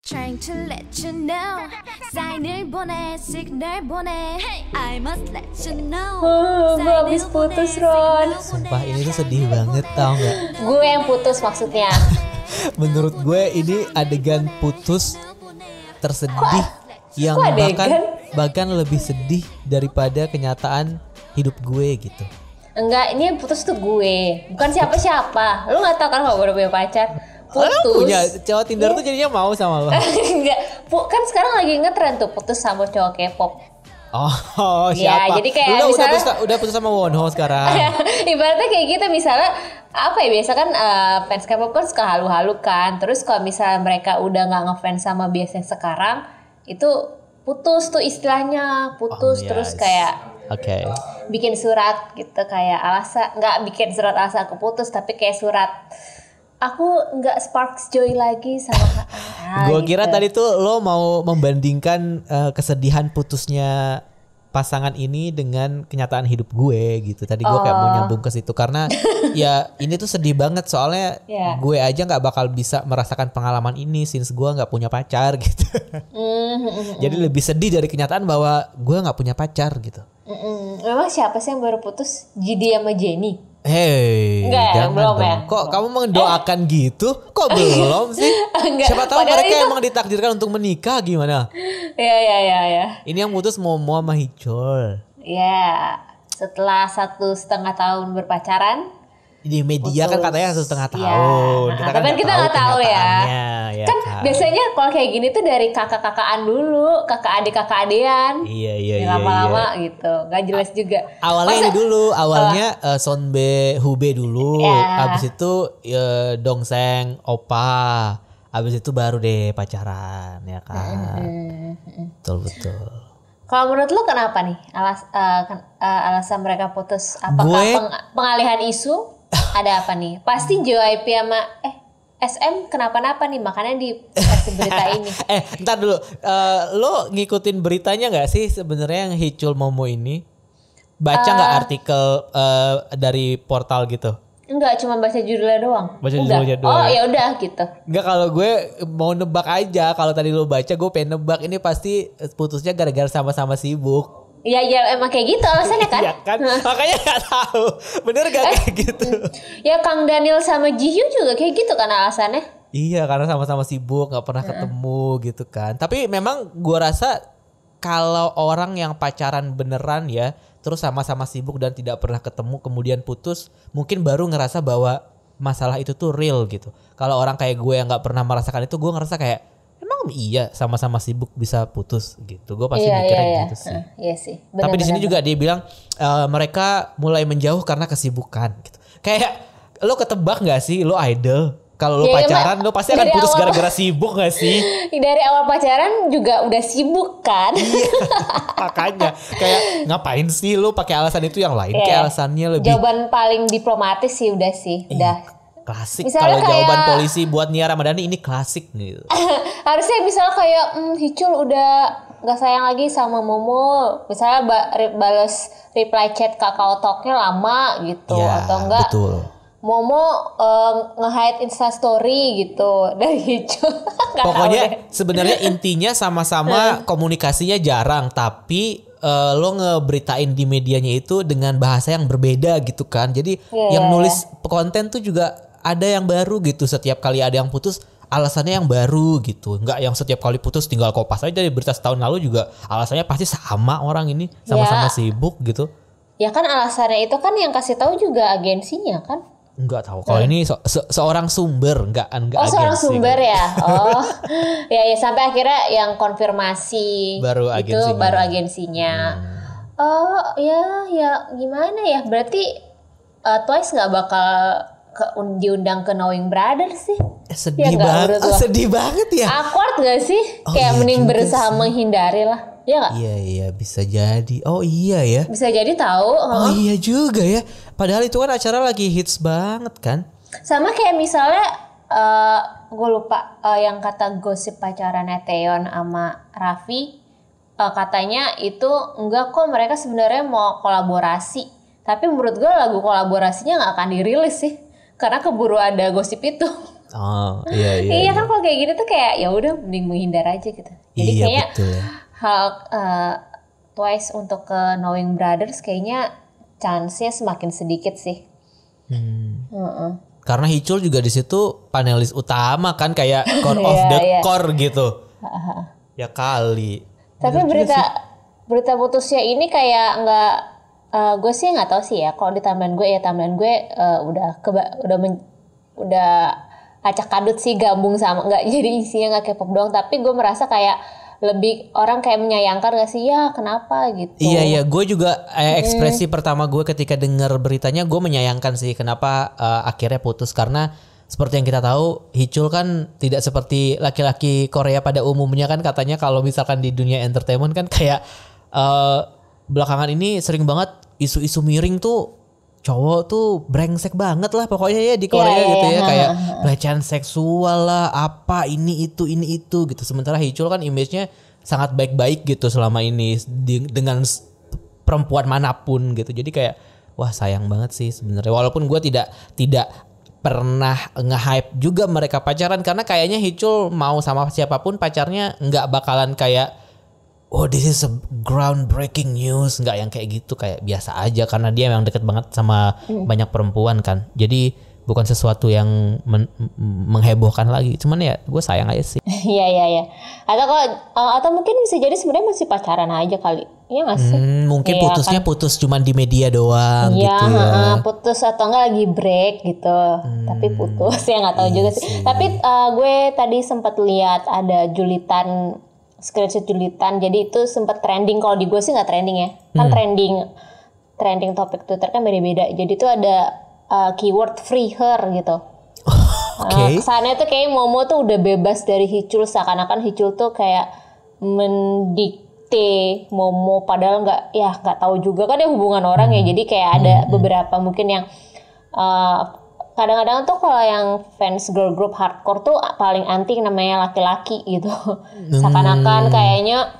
Trying to let you know 사인을 보내 시그널 보내 I must let you know Gue habis putus, Ron. Sumpah ini tuh sedih banget, tau gak? Gue yang putus maksudnya. Menurut gue ini adegan putus tersedih yang adegan? bahkan lebih sedih daripada kenyataan hidup gue gitu. Enggak, ini yang putus tuh gue, bukan siapa-siapa. Lu gak tau kan kalau gue udah punya pacar. Putus. Punya cowok Tinder tuh jadinya mau sama lo. Enggak, kan sekarang lagi ngetren tuh putus sama cowok K-pop. Oh, Ya, siapa? jadi kayak Lu misalnya- udah putus sama Wonho sekarang. Ibaratnya kayak gitu, misalnya apa ya, biasa kan fans K-pop kan suka halu-halu kan. Terus kalau misalnya mereka udah gak ngefans sama biasanya sekarang, itu putus tuh istilahnya. Putus Oh, terus yes. kayak Oke. bikin surat gitu, kayak alasan, nggak bikin surat alasan aku putus, tapi kayak surat aku nggak sparks joy lagi sama Gue kira gitu. tadi tuh lo mau membandingkan kesedihan putusnya pasangan ini dengan kenyataan hidup gue gitu. Tadi gue kayak mau nyambung ke situ karena ya ini tuh sedih banget soalnya Yeah. gue aja nggak bakal bisa merasakan pengalaman ini since gue nggak punya pacar gitu. Jadi lebih sedih dari kenyataan bahwa gue nggak punya pacar gitu. Memang siapa sih yang baru putus? Gidi sama Jenny? Hei, Enggak, jangan belum dong. ya? Kok kamu mendoakan gitu? Kok belum sih? Enggak, Siapa tahu padahal mereka itu- emang ditakdirkan untuk menikah gimana? Ya. Ini yang putus Momo sama Hicul. Ya, setelah 1,5 tahun berpacaran. Di media kan Putus. katanya 1,5 Iya. tahun. Nah, tapi kan kita nggak tahu ya. kenyataannya, Kan biasanya kalau kayak gini tuh dari kakak-kakaan dulu, kakak adean. Iya. Lama-lama gitu, nggak jelas juga. Awalnya Masa- ini dulu, awalnya Sonbe Hube dulu. Ya. Abis itu Dongseng Opa. Abis itu baru deh pacaran ya kan. Betul. Kalau menurut lo kenapa nih alasan mereka putus? Apakah Gue- pengalihan isu? Ada apa nih? Pasti JYP sama SM kenapa-napa nih, makanya dikasih berita ini. Ntar dulu. Lo ngikutin beritanya nggak sih sebenarnya yang Hicul Momo ini? Baca nggak artikel dari portal gitu? Enggak, cuma baca judulnya doang. Baca Udah. judulnya doang. Oh ya udah gitu. Enggak, kalau gue mau nebak aja. Kalau tadi lo baca, gue pengen nebak ini pasti putusnya gara-gara sama-sama sibuk. Ya emang kayak gitu alasannya kan? Iya kan? Makanya nggak tahu. Bener gak kayak gitu? Ya Kang Daniel sama Jihyo juga kayak gitu kan alasannya. Iya, karena sama-sama sibuk, nggak pernah ketemu gitu kan. Tapi memang gue rasa kalau orang yang pacaran beneran ya, terus sama-sama sibuk dan tidak pernah ketemu kemudian putus, mungkin baru ngerasa bahwa masalah itu tuh real gitu. Kalau orang kayak gue yang nggak pernah merasakan itu, gue ngerasa kayak emang iya sama-sama sibuk bisa putus gitu. Gue pasti mikirnya gitu sih. Iya sih. Tapi di sini Benar-benar. juga dia bilang mereka mulai menjauh karena kesibukan gitu. Kayak lo ketebak nggak sih lo idol? Kalau lo Ya, pacaran emang lo pasti akan dari putus awal- gara-gara sibuk gak sih? Dari awal pacaran juga udah sibuk kan? Makanya kayak ngapain sih lo pakai alasan itu, yang lain kayak Iya. alasannya lebih Jawaban paling diplomatis sih udah sih. Udah. klasik. Misalnya Kalau jawaban kayak- polisi buat Nia Ramadhani ini klasik gitu. Harusnya misalnya kayak Hicul udah gak sayang lagi sama Momo. Misalnya balas reply chat Kakao Talk-nya lama gitu. Ya, Atau enggak betul. Momo nge-hide instastory gitu dari Hicul. Nggak tahu deh. Pokoknya sebenarnya intinya sama-sama komunikasinya jarang, tapi lo ngeberitain di medianya itu dengan bahasa yang berbeda gitu kan. Jadi Iya, yang iya, nulis konten tuh juga ada yang baru gitu. Setiap kali ada yang putus alasannya yang baru gitu. Enggak yang setiap kali putus tinggal kopas aja dari berita setahun lalu juga alasannya pasti sama, orang ini sama-sama Ya. sibuk gitu. Ya kan alasannya itu kan yang kasih tahu juga agensinya kan. Enggak tahu. Kalau ini seorang sumber, enggak Oh seorang agensi. sumber ya. Oh ya sampai akhirnya yang konfirmasi Baru itu agensinya. baru agensinya. Oh ya gimana ya, berarti Twice nggak bakal diundang ke Knowing Brothers sih. Sedih Ya nggak, banget. menurut lo? Sedih banget ya. Awkward gak sih? Oh, Kayak iya mending juga berusaha sih. menghindari lah. Ya nggak? Iya bisa jadi. Oh iya ya. Bisa jadi tahu. Oh iya juga ya. Padahal itu kan acara lagi hits banget kan. Sama kayak misalnya gue lupa yang kata gosip pacarannya Taeyeon sama Raffi, katanya itu enggak kok, mereka sebenarnya mau kolaborasi. Tapi menurut gue lagu kolaborasinya nggak akan dirilis sih, karena keburu ada gosip itu. Oh iya Iya kan kalau kayak gini tuh kayak ya udah mending menghindar aja gitu. Jadi Iya, kayaknya betul ya. hal Twice untuk ke Knowing Brothers kayaknya chance-nya semakin sedikit sih. Karena Hicul juga di situ panelis utama kan, kayak core of Iya, the iya. core gitu. Ya kali. Tapi berita putusnya ini kayak nggak, gue sih nggak tahu sih ya. Kalau di timeline gue udah acak kadut sih gabung sama, nggak jadi isinya nggak K-pop doang. Tapi gue merasa kayak lebih orang kayak menyayangkan gak sih ya kenapa gitu. Iya, gue juga ekspresi pertama gue ketika dengar beritanya, gue menyayangkan sih kenapa akhirnya putus. Karena seperti yang kita tahu, Hicul kan tidak seperti laki-laki Korea pada umumnya kan, katanya kalau misalkan di dunia entertainment kan kayak belakangan ini sering banget isu-isu miring tuh, cowok tuh brengsek banget lah pokoknya ya di Korea gitu ya, kayak pelecehan seksual lah, apa ini itu gitu. Sementara Hicul kan image-nya sangat baik-baik gitu selama ini dengan perempuan manapun gitu. Jadi kayak wah sayang banget sih sebenarnya. Walaupun gue tidak pernah nge-hype juga mereka pacaran, karena kayaknya Hicul mau sama siapapun pacarnya nggak bakalan kayak oh this is a groundbreaking news, nggak yang kayak gitu, kayak biasa aja karena dia memang deket banget sama banyak perempuan kan. Jadi bukan sesuatu yang menghebohkan lagi. Cuman ya gue sayang aja sih. Iya. Atau mungkin bisa jadi sebenarnya masih pacaran aja kali. Iya nggak sih? Mungkin Iya, putusnya kan? putus cuman di media doang gitu ya. Putus atau enggak lagi break gitu. Tapi putus ya nggak tahu juga sih. Tapi gue tadi sempat lihat ada screenshot julitan. Jadi itu sempat trending. Kalau di gue sih nggak trending ya. Kan trending topik Twitter kan beda-beda. Jadi itu ada keyword free her gitu. Oke. Kesannya tuh kayak Momo tuh udah bebas dari Hicul, seakan-akan Hicul tuh kayak mendikte Momo, padahal nggak tahu juga kan ya hubungan orang ya. Jadi kayak ada beberapa mungkin yang kadang-kadang tuh kalau yang fans girl group hardcore tuh paling anti namanya laki-laki gitu. Seakan-akan kayaknya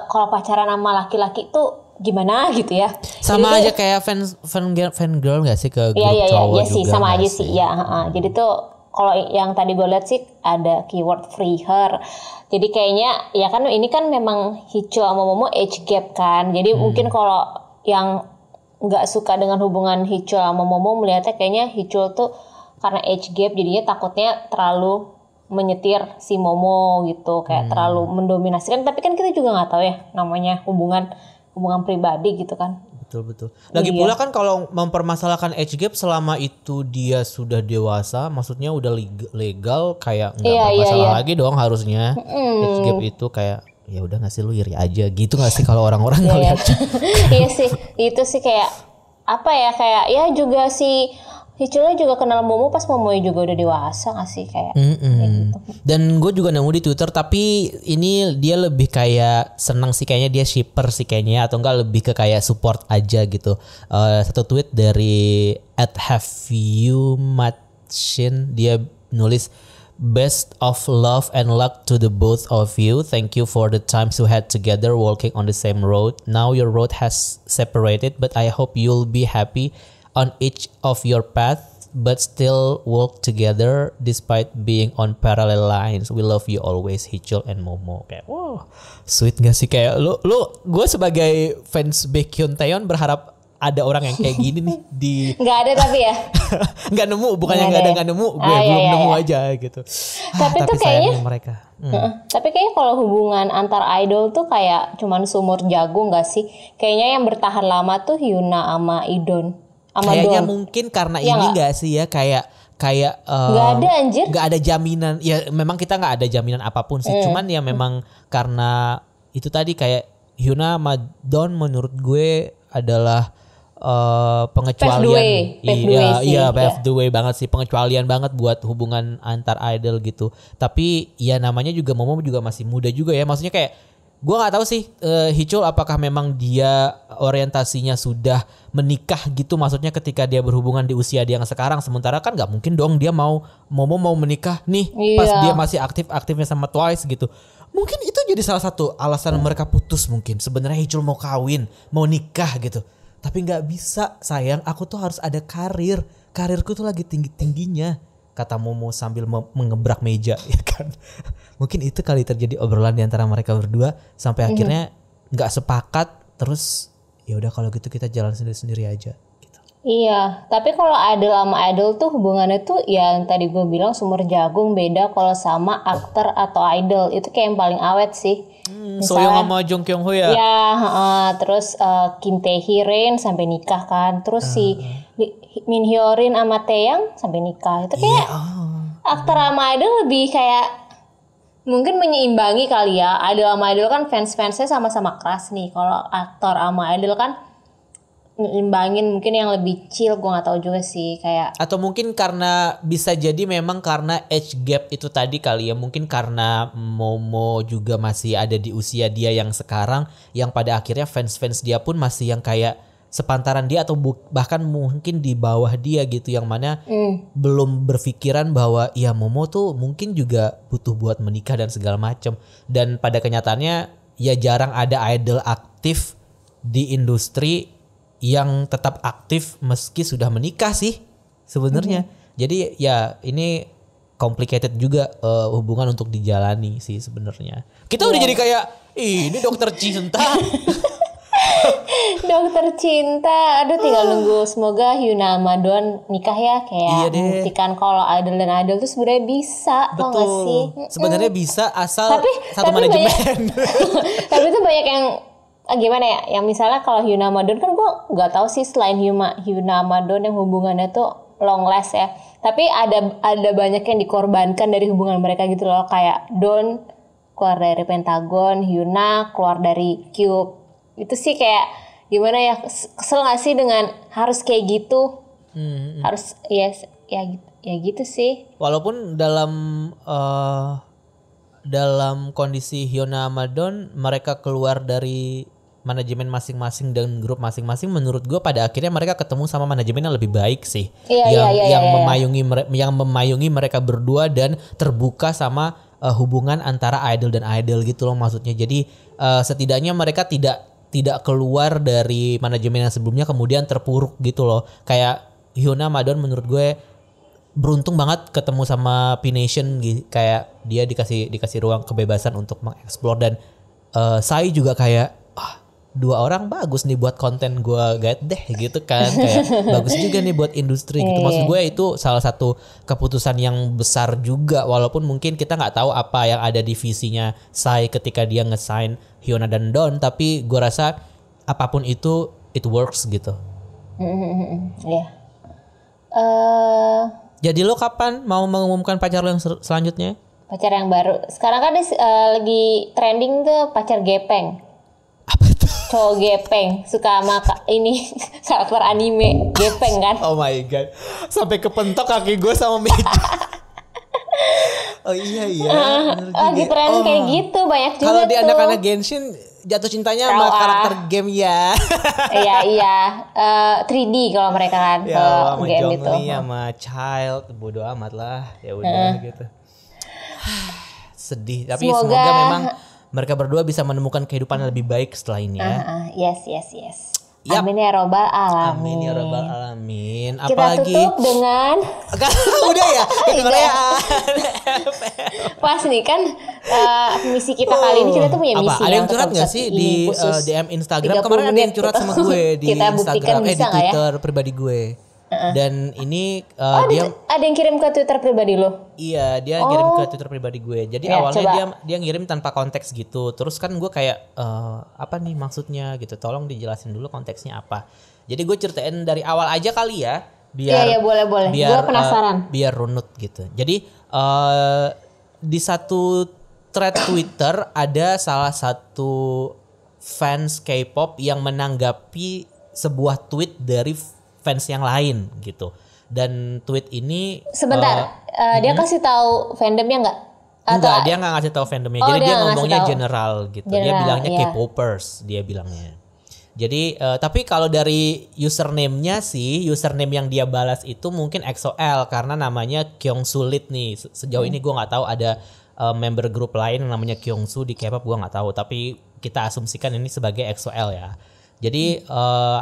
kalau pacaran sama laki-laki tuh gimana gitu ya. Sama jadi aja kayak fan girl gak sih ke grup iya cowok sih, juga sama gak aja sih ya. Jadi tuh kalau yang tadi gue lihat sih ada keyword free her. Jadi kayaknya ya kan ini kan memang Hicul sama Momo age gap kan. Jadi mungkin kalau yang nggak suka dengan hubungan Hicul sama Momo melihatnya kayaknya Hicul tuh karena age gap jadinya takutnya terlalu menyetir si Momo gitu, kayak terlalu mendominasikan. Tapi kan kita juga nggak tahu ya namanya hubungan pribadi gitu kan. Betul. Lagi pula kan kalau mempermasalahkan age gap selama itu dia sudah dewasa, maksudnya udah legal, kayak nggak bermasalah lagi dong harusnya. Age gap itu kayak ya udah nggak sih, lu iri aja gitu nggak sih kalau orang-orang ngeliat. Iya sih, itu sih kayak apa ya, kayak ya juga si Hiculnya juga kenal Momo pas Momo juga udah dewasa nggak sih kayak gitu. Dan gue juga nemu di Twitter, tapi ini dia lebih kayak senang sih kayaknya, dia shipper sih kayaknya, atau enggak lebih ke kayak support aja gitu. Satu tweet dari @haveyoumatchin, dia nulis best of love and luck to the both of you. Thank you for the times you had together walking on the same road. Now your road has separated, but I hope you'll be happy on each of your path, but still walk together despite being on parallel lines. We love you always, Hicul and Momo. Kayak wow, sweet gak sih? Kayak lu gue sebagai fans Baekhyun Taeyeon berharap ada orang yang kayak gini nih di Nggak ada tapi ya. nggak nemu, bukannya nggak nemu, gue belum nemu aja gitu. Tapi tuh sayangnya kayaknya mereka. Tapi kayaknya kalau hubungan antar idol tuh kayak cuman sumur jagung nggak sih? Kayaknya yang bertahan lama tuh Hyuna sama Idon. Kayaknya mungkin karena ya ini nggak sih ya, kayak nggak ada anjir, nggak ada jaminan ya, memang kita nggak ada jaminan apapun sih, cuman ya memang karena itu tadi kayak Hyuna sama Don menurut gue adalah pengecualian. Pave the way banget sih, pengecualian banget buat hubungan antar idol gitu. Tapi ya namanya juga Momo juga masih muda juga ya, maksudnya kayak gue nggak tahu sih Hicul apakah memang dia orientasinya sudah menikah gitu, maksudnya ketika dia berhubungan di usia dia yang sekarang, sementara kan nggak mungkin dong dia Momo mau menikah nih pas dia masih aktifnya sama Twice gitu. Mungkin itu jadi salah satu alasan mereka putus, mungkin sebenarnya Hicul mau kawin, mau nikah gitu, tapi nggak bisa sayang, aku tuh harus ada karirku tuh lagi tingginya. kata Momo sambil mengebrak meja ya kan. Mungkin itu kali terjadi obrolan di antara mereka berdua sampai akhirnya nggak sepakat, terus ya udah kalau gitu kita jalan sendiri-sendiri aja gitu. Iya, tapi kalau idol sama idol tuh hubungannya tuh yang tadi gue bilang sumur jagung. Beda kalau sama aktor atau idol, itu kayak yang paling awet sih. Soyoung sama Jong Kyung Ho ya? Ya, terus Kim Tae Hee Rain sampai nikah kan. Terus si Min Hyo Rin sama Taeyang sampai nikah. Itu kayak aktor sama idol lebih kayak mungkin menyeimbangi kali ya. Idol sama idol kan fans-fansnya sama-sama keras nih. Kalau aktor sama idol kan nyimbangin, mungkin yang lebih chill, gue nggak tahu juga sih kayak. Atau mungkin karena bisa jadi memang karena age gap itu tadi kali ya, mungkin karena Momo juga masih ada di usia dia yang sekarang, yang pada akhirnya fans dia pun masih yang kayak sepantaran dia atau bahkan mungkin di bawah dia gitu, yang mana belum berpikiran bahwa ya Momo tuh mungkin juga butuh buat menikah dan segala macam. Dan pada kenyataannya ya jarang ada idol aktif di industri yang tetap aktif meski sudah menikah sih sebenarnya. Jadi ya ini complicated juga hubungan untuk dijalani sih sebenarnya. Kita udah jadi kayak ini dokter cinta. Dokter cinta, aduh tinggal nunggu semoga Hyuna sama Don nikah ya, kayak membuktikan kalau idol dan idol tuh sebenarnya bisa. Betul. Sebenarnya bisa asal satu tapi manajemen. Tapi itu banyak yang gimana ya, yang misalnya kalau Hyuna sama Don kan gue nggak tahu sih selain Hyuna sama Don yang hubungannya tuh long last ya, tapi ada banyak yang dikorbankan dari hubungan mereka gitu loh, kayak Don keluar dari Pentagon, Hyuna keluar dari Cube. Itu sih kayak gimana ya, kesel gak sih dengan harus kayak gitu. Harus ya gitu sih. Walaupun dalam kondisi Hyuna sama Don mereka keluar dari manajemen masing-masing dan grup masing-masing, menurut gue pada akhirnya mereka ketemu sama manajemen yang lebih baik sih, yang memayungi mereka berdua dan terbuka sama hubungan antara idol dan idol gitu loh maksudnya. Jadi setidaknya mereka tidak keluar dari manajemen yang sebelumnya kemudian terpuruk gitu loh. Kayak Hyuna sama Don menurut gue beruntung banget ketemu sama P-Nation, kayak dia dikasih ruang kebebasan untuk mengeksplor. Dan Psy juga kayak dua orang bagus nih buat konten gue guide deh gitu kan, kayak bagus juga nih buat industri gitu. Maksud gue itu salah satu keputusan yang besar juga, walaupun mungkin kita nggak tahu apa yang ada di visinya Psy ketika dia nge-sign Hyuna dan Don, tapi gue rasa apapun itu it works gitu. Jadi lo kapan mau mengumumkan pacar lo yang selanjutnya? Pacar yang baru. Sekarang kan lagi trending tuh pacar gepeng. Apa tuh? Cowok gepeng, suka sama ini karakter anime gepeng kan. Oh my god, sampai kepentok kaki gue sama meja. Oh iya lagi tren kayak gitu, banyak juga. Kalau di anak-anak Genshin jatuh cintanya sama karakter game ya. Iya 3D kalau mereka kan ya, sama game Zhongli, itu sama Child, bodo amat lah, ya udah gitu. Sedih, tapi semoga memang mereka berdua bisa menemukan kehidupan yang lebih baik setelah ini ya. Yes. Yep. Amin ya robbal alamin. Amin ya robbal alamin. Kita tutup dengan udah ya kedengeran. Pas nih kan misi kita kali ini, kita tuh punya misi. Ada yang curhat nggak sih di DM Instagram? Kemarin ada yang curhat sama gue di Instagram, di Twitter pribadi gue. Dan ini dia ada yang kirim ke Twitter pribadi lo? Iya, dia ngirim ke Twitter pribadi gue. Jadi ya, awalnya dia ngirim tanpa konteks gitu. Terus kan gue kayak apa nih maksudnya gitu. Tolong dijelasin dulu konteksnya apa. Jadi gue ceritain dari awal aja kali ya, biar boleh. Gue penasaran. Biar runut gitu. Jadi di satu thread Twitter ada salah satu fans K-pop yang menanggapi sebuah tweet dari fans yang lain gitu. Dan tweet ini sebentar, dia kasih tahu fandomnya nggak? Enggak, dia nggak ngasih tahu fandomnya. Jadi dia ngomongnya general gitu. Dia bilangnya K-popers, dia bilangnya. Jadi tapi kalau dari username-nya sih, username yang dia balas itu mungkin XOL karena namanya Kyungsu Lit nih. Sejauh ini gue nggak tahu ada member grup lain yang namanya Kyungsu di K-pop, gue nggak tahu. Tapi kita asumsikan ini sebagai XOL ya. Jadi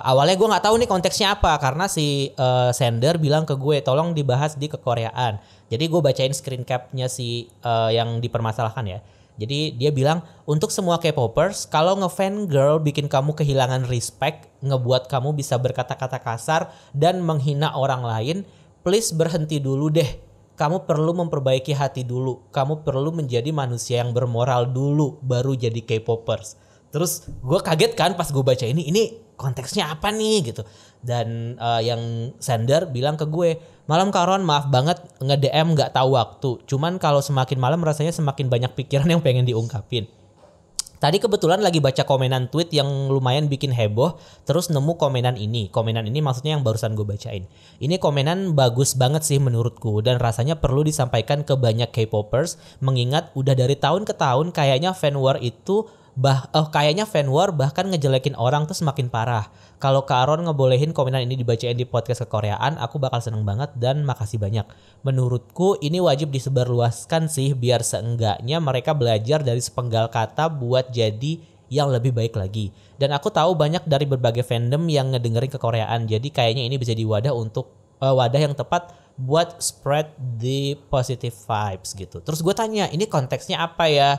awalnya gue nggak tahu nih konteksnya apa karena si sender bilang ke gue tolong dibahas di kekoreaan. Jadi gue bacain screen capnya si yang dipermasalahkan ya. Jadi dia bilang, untuk semua K-popers, kalau ngefan girl bikin kamu kehilangan respect, ngebuat kamu bisa berkata-kata kasar dan menghina orang lain, please berhenti dulu deh. Kamu perlu memperbaiki hati dulu. Kamu perlu menjadi manusia yang bermoral dulu, baru jadi K-popers. Terus gue kaget kan pas gue baca ini konteksnya apa nih gitu. Dan yang sender bilang ke gue, malam Karon maaf banget nge-DM gak tahu waktu. Cuman kalau semakin malam rasanya semakin banyak pikiran yang pengen diungkapin. Tadi kebetulan lagi baca komenan tweet yang lumayan bikin heboh, terus nemu komenan ini. Komenan ini maksudnya yang barusan gue bacain. Ini komenan bagus banget sih menurutku dan rasanya perlu disampaikan ke banyak K-popers, mengingat udah dari tahun ke tahun kayaknya fan war itu bahkan ngejelekin orang tuh semakin parah. Kalau Kak Aron ngebolehin komenan ini dibacain di podcast kekoreaan, aku bakal seneng banget dan makasih banyak. Menurutku ini wajib disebarluaskan sih biar seenggaknya mereka belajar dari sepenggal kata buat jadi yang lebih baik lagi. Dan aku tahu banyak dari berbagai fandom yang ngedengerin kekoreaan, jadi kayaknya ini bisa jadi wadah yang tepat buat spread the positive vibes gitu. Terus gue tanya, ini konteksnya apa ya?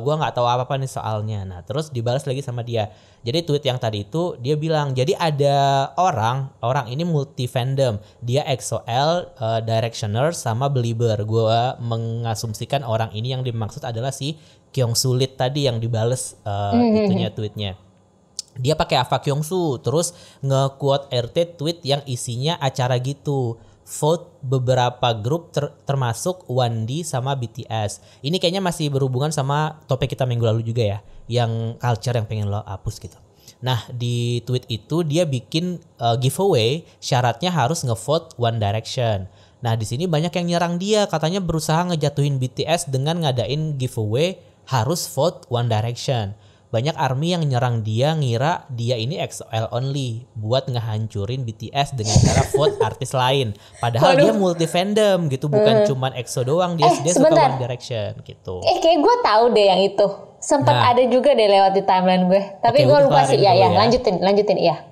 Gue nggak tahu apa-apa nih soalnya. Nah terus dibalas lagi sama dia. Jadi tweet yang tadi itu dia bilang, jadi ada orang ini multi fandom. Dia EXO-L, Directioners sama Belieber. Gue mengasumsikan orang ini yang dimaksud adalah si Kyung-Soo Lit tadi yang dibales itunya tweetnya. Dia pakai Ava Kyung-Soo terus nge-quote RT tweet yang isinya acara gitu. Vote beberapa grup termasuk 1D sama BTS. Ini kayaknya masih berhubungan sama topik kita minggu lalu juga ya, yang culture yang pengen lo hapus gitu. Nah di tweet itu dia bikin giveaway, syaratnya harus ngevote One Direction. Nah di sini banyak yang nyerang dia, katanya berusaha ngejatuhin BTS dengan ngadain giveaway harus vote One Direction. Banyak ARMY yang nyerang dia, ngira dia ini EXO-L only buat ngehancurin BTS dengan cara vote artis lain. Padahal dia multi fandom gitu, bukan cuman EXO doang, dia suka One Direction gitu. Kayak gue tahu deh yang itu. Sempat ada juga deh lewat di timeline gue. Tapi gue lupa sih. Ya, lanjutin iya.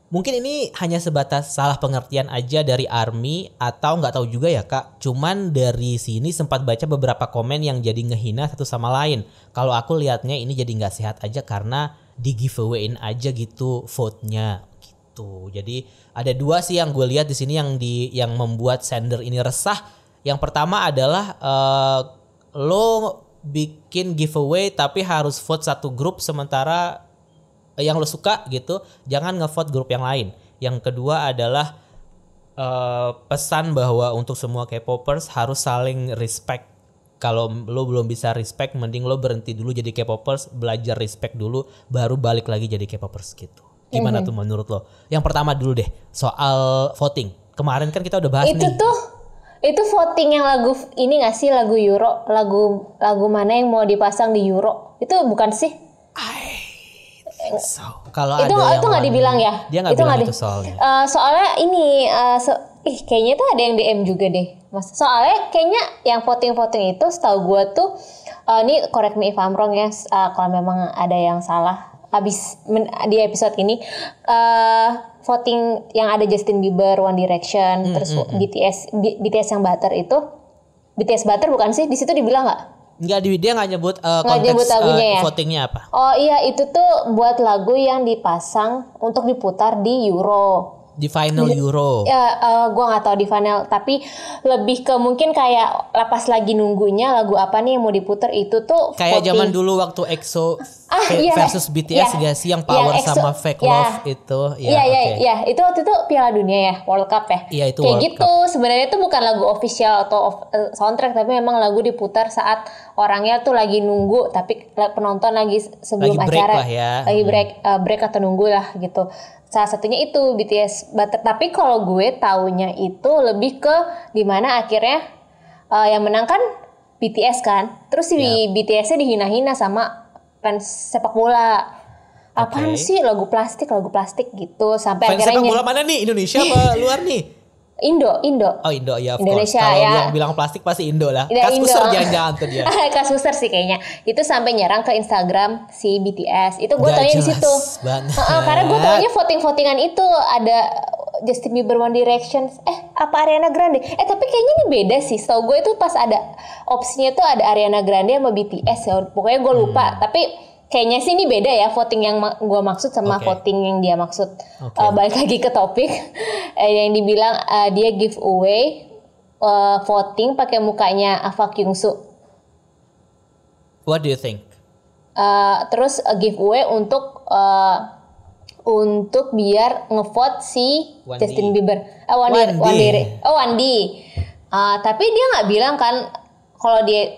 Mungkin ini hanya sebatas salah pengertian aja dari ARMY atau nggak tahu juga ya Kak. Cuman dari sini sempat baca beberapa komen yang jadi ngehina satu sama lain. Kalau aku lihatnya ini jadi nggak sehat aja karena di giveawayin aja gitu vote-nya gitu. Jadi ada dua sih yang gue lihat di sini yang membuat sender ini resah. Yang pertama adalah lo bikin giveaway tapi harus vote satu grup sementara yang lo suka gitu, jangan ngevote grup yang lain. Yang kedua adalah pesan bahwa untuk semua K-popers harus saling respect. Kalau lo belum bisa respect, mending lo berhenti dulu jadi K-popers, belajar respect dulu, baru balik lagi jadi K-popers gitu. Gimana tuh menurut lo? Yang pertama dulu deh, soal voting. Kemarin kan kita udah bahas nih. Itu voting yang lagu ini nggak sih, lagu Euro, lagu mana yang mau dipasang di Euro? Itu bukan sih? So, kalau itu nggak dibilang ya? Dia nggak bilang itu soalnya. Soalnya ini, kayaknya tuh ada yang DM juga deh, Mas. Soalnya kayaknya yang voting itu, setahu gue tuh, ini correct me if I'm wrong ya, kalau memang ada yang salah. Abis di episode ini, voting yang ada Justin Bieber, One Direction, terus BTS yang Butter itu, BTS Butter bukan sih? Di situ dibilang nggak? Enggak, dia nggak nyebut konteks lagunya ya? Votingnya apa. Oh iya, itu tuh buat lagu yang dipasang untuk diputar di Euro. Di final Euro. Ya, gue nggak tahu di final, tapi lebih ke mungkin kayak pas lagi nunggunya lagu apa nih yang mau diputar itu tuh. Kayak voting. Zaman dulu waktu EXO versus BTS gak sih yang Power EXO, sama Fake Love itu. Iya, itu waktu itu Piala Dunia ya, World Cup ya. Iya, itu kayak World gitu. Sebenarnya itu bukan lagu official atau soundtrack, tapi memang lagu diputar saat orangnya tuh lagi nunggu, tapi penonton lagi sebelum lagi acara lah ya. Lagi break atau nunggu lah gitu. Salah satunya itu BTS Butter. Tapi kalau gue taunya itu lebih ke dimana akhirnya yang menang kan BTS kan. Terus si BTS-nya dihina-hina sama fans sepak bola. Apaan sih lagu plastik gitu. Sampai fans akhirnya sepak bola mana nih? Indonesia apa luar nih? Indo. Oh Indo ya, of Indonesia course. Kalau ya. yang bilang plastik pasti Indo lah. Kaskuser jangan-jangan tuh dia. Kaskuser sih kayaknya. Itu sampai nyerang ke Instagram si BTS. Itu gue taunya di situ. Karena gue taunya voting-votingan itu ada Justin Bieber One Direction, apa Ariana Grande? Tapi kayaknya ini beda sih. Setahu gue itu pas ada opsinya tuh ada Ariana Grande sama BTS ya. Pokoknya gue lupa. Tapi kayaknya sih ini beda ya voting yang gue maksud sama voting yang dia maksud. Balik lagi ke topik yang dibilang dia giveaway voting pakai mukanya Ava Kyungsu. What do you think? Terus giveaway untuk biar ngevote si Justin Bieber. Wandi. Tapi dia nggak bilang kan kalau dia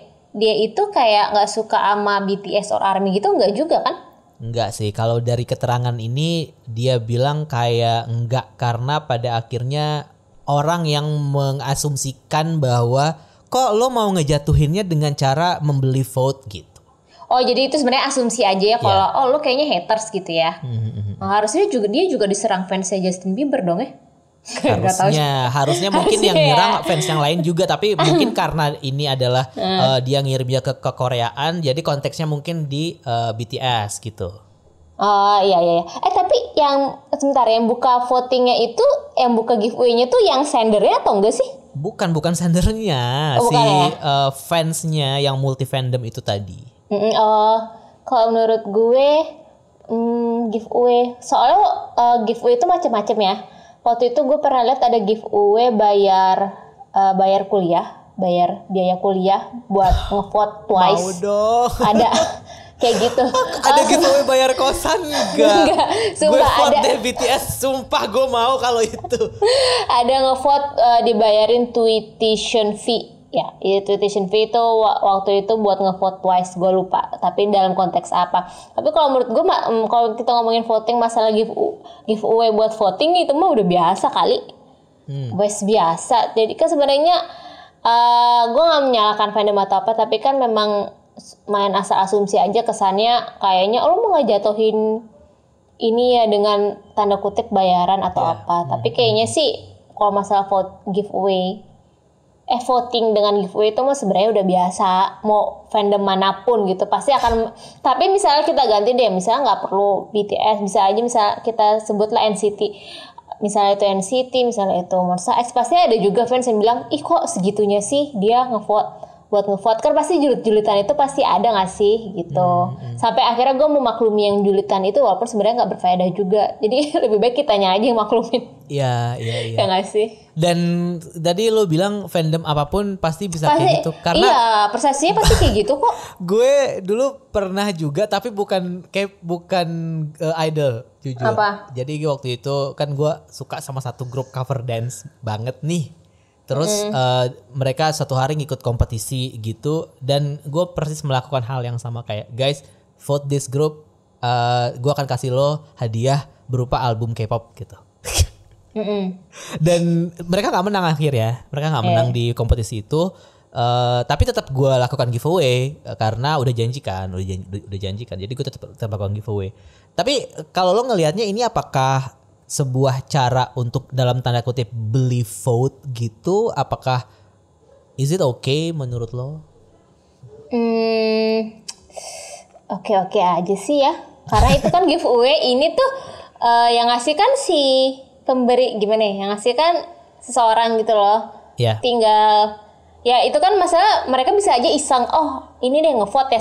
itu kayak nggak suka sama BTS or ARMY gitu, nggak juga kan? Enggak sih, kalau dari keterangan ini dia bilang kayak enggak karena pada akhirnya orang yang mengasumsikan bahwa kok lo mau ngejatuhinnya dengan cara membeli vote gitu. Oh jadi itu sebenarnya asumsi aja ya kalau lo kayaknya haters gitu ya. Harusnya dia juga diserang fansnya Justin Bieber dong ya. Harusnya mungkin yang nyerang fans yang lain juga, tapi mungkin karena ini adalah dia ngirimnya ke Koreaan, jadi konteksnya mungkin di BTS gitu. Iya. Tapi yang sebentar yang buka votingnya itu, yang buka giveaway-nya tuh yang sendernya atau enggak sih? Bukan sendernya, fansnya yang multi fandom itu tadi. Kalau menurut gue giveaway, soalnya giveaway itu macam-macam ya. Waktu itu gue pernah lihat ada giveaway bayar biaya kuliah buat ngevote twice. Mau dong. Ada kayak gitu. Ada giveaway bayar kosan enggak? Gue vote deh BTS, sumpah gue mau kalau itu. Ada ngevote dibayarin tuition fee. Ya, tuition fee itu waktu itu buat ngevote twice, gue lupa. Tapi dalam konteks apa? Tapi kalau menurut gue, kalau kita ngomongin voting masalah giveaway buat voting itu mah udah biasa kali. Biasa. Jadi kan sebenarnya gue nggak menyalahkan fandom atau apa, tapi kan memang main asal asumsi aja kesannya kayaknya lo mau ngejatuhin ini ya dengan tanda kutip bayaran atau apa. Tapi kayaknya sih kalau masalah voting dengan giveaway itu mah sebenarnya udah biasa, mau fandom manapun gitu pasti akan. Tapi misalnya kita ganti deh, misalnya nggak perlu BTS, bisa aja misalnya kita sebutlah NCT, misalnya itu NCT, misalnya itu Monsta X, pasti ada juga fans yang bilang ih kok segitunya sih dia buat ngevote, kan pasti julit-julitan itu pasti ada nggak sih gitu. Sampai akhirnya gue memaklumi yang julitan itu walaupun sebenarnya nggak berfaedah juga, jadi lebih baik kitanya aja yang maklumin. Iya. Ya nggak sih. Dan tadi lo bilang fandom apapun pasti bisa kayak gitu karena iya, persepsinya pasti kayak gitu kok. Gue dulu pernah juga tapi bukan idol jujur. Apa? Jadi waktu itu kan gue suka sama satu grup cover dance banget nih. Terus mereka satu hari ngikut kompetisi gitu, dan gue persis melakukan hal yang sama kayak guys vote this group, gue akan kasih lo hadiah berupa album K-pop gitu. Dan mereka nggak menang akhirnya, mereka nggak menang di kompetisi itu, tapi tetap gue lakukan giveaway karena udah janjikan, jadi gue tetap lakukan giveaway. Tapi kalau lo ngelihatnya ini apakah sebuah cara untuk dalam tanda kutip beli vote gitu, apakah is it okay menurut lo? Oke aja sih ya, karena itu kan giveaway ini tuh yang ngasih kan si pemberi, gimana ya, yang ngasih kan seseorang gitu loh. Tinggal ya itu kan masalah mereka bisa aja iseng, oh ini deh ngevote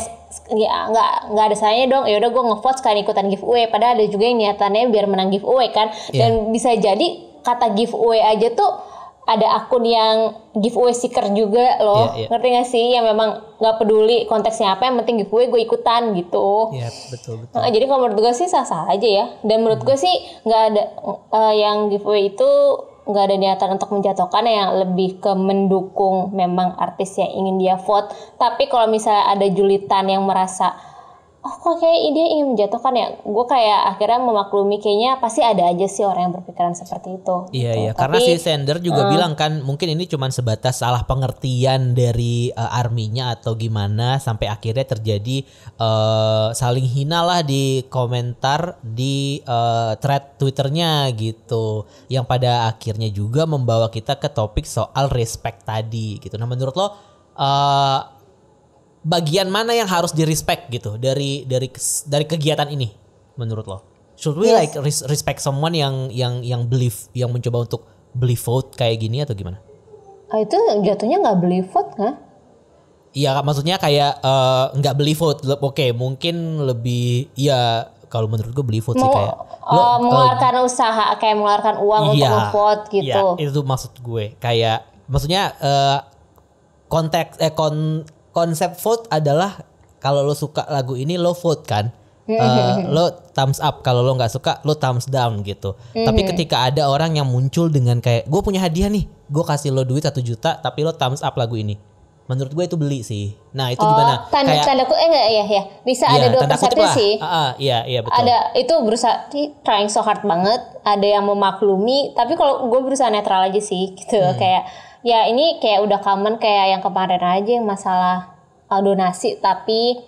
ya, nggak ada salahnya dong, ya udah gue ngevote sekalian ikutan giveaway, padahal ada juga yang niatannya biar menang giveaway kan. Dan bisa jadi kata giveaway aja tuh ada akun yang giveaway seeker juga loh. Ngerti gak sih, yang memang nggak peduli konteksnya apa, yang penting giveaway gue ikutan gitu. Betul. Jadi kalau menurut gue sih sah-sah aja ya, dan menurut gue sih nggak ada yang giveaway itu nggak ada niatan untuk menjatuhkan, yang lebih ke mendukung memang artis yang ingin dia vote. Tapi kalau misalnya ada julitan yang merasa oh kok kayak dia ingin menjatuhkan ya, gue kayak akhirnya memaklumi kayaknya pasti ada aja sih orang yang berpikiran seperti itu. Iya. Karena si sender juga bilang kan mungkin ini cuma sebatas salah pengertian dari ARMY-nya atau gimana, sampai akhirnya terjadi saling hina lah di komentar di thread Twitternya gitu, yang pada akhirnya juga membawa kita ke topik soal respect tadi gitu. Nah menurut lo bagian mana yang harus di respect gitu dari kegiatan ini menurut lo? Should we like respect someone yang believe, yang mencoba untuk beli vote kayak gini atau gimana? Itu jatuhnya nggak beli vote nggak? Iya, maksudnya kayak nggak beli vote. Oke, mungkin lebih ya kalau menurut gue beli vote sih kayak mengeluarkan usaha, kayak mengeluarkan uang untuk nge-vote gitu. Iya, itu maksud gue. Kayak maksudnya konsep vote adalah kalau lo suka lagu ini lo vote kan. Lo thumbs up, kalau lo nggak suka lo thumbs down gitu. Tapi ketika ada orang yang muncul dengan kayak gue punya hadiah nih, gue kasih lo duit 1 juta tapi lo thumbs up lagu ini, menurut gue itu beli sih. Nah itu gimana? Tanda bisa ada dua persepsi sih. Iya betul. Ada itu berusaha trying so hard banget, ada yang memaklumi, tapi kalau gue berusaha netral aja sih gitu. Kayak ya ini kayak udah common kayak yang kemarin aja yang masalah donasi tapi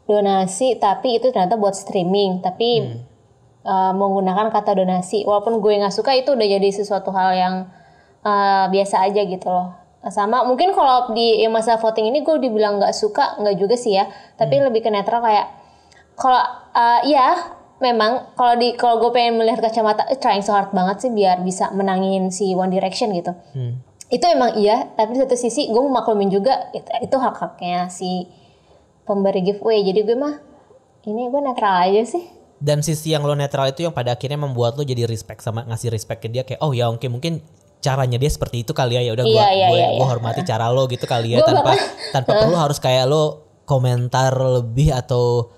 itu ternyata buat streaming, tapi menggunakan kata donasi. Walaupun gue nggak suka, itu udah jadi sesuatu hal yang biasa aja gitu loh. Sama mungkin kalau di masa voting ini gue dibilang nggak suka, nggak juga sih ya, tapi lebih ke netral. Kayak kalau memang kalau gue pengen melihat kacamata trying so hard banget sih biar bisa menangin si One Direction gitu. Itu emang iya, tapi di satu sisi gue memaklumin juga itu hak-haknya si pemberi giveaway. Jadi gue gue netral aja sih. Dan sisi yang lo netral itu yang pada akhirnya membuat lo jadi respect, sama ngasih respect ke dia kayak oh ya mungkin caranya dia seperti itu kali ya udah gue hormati cara lo gitu kali ya, tanpa perlu harus kayak lo komentar lebih atau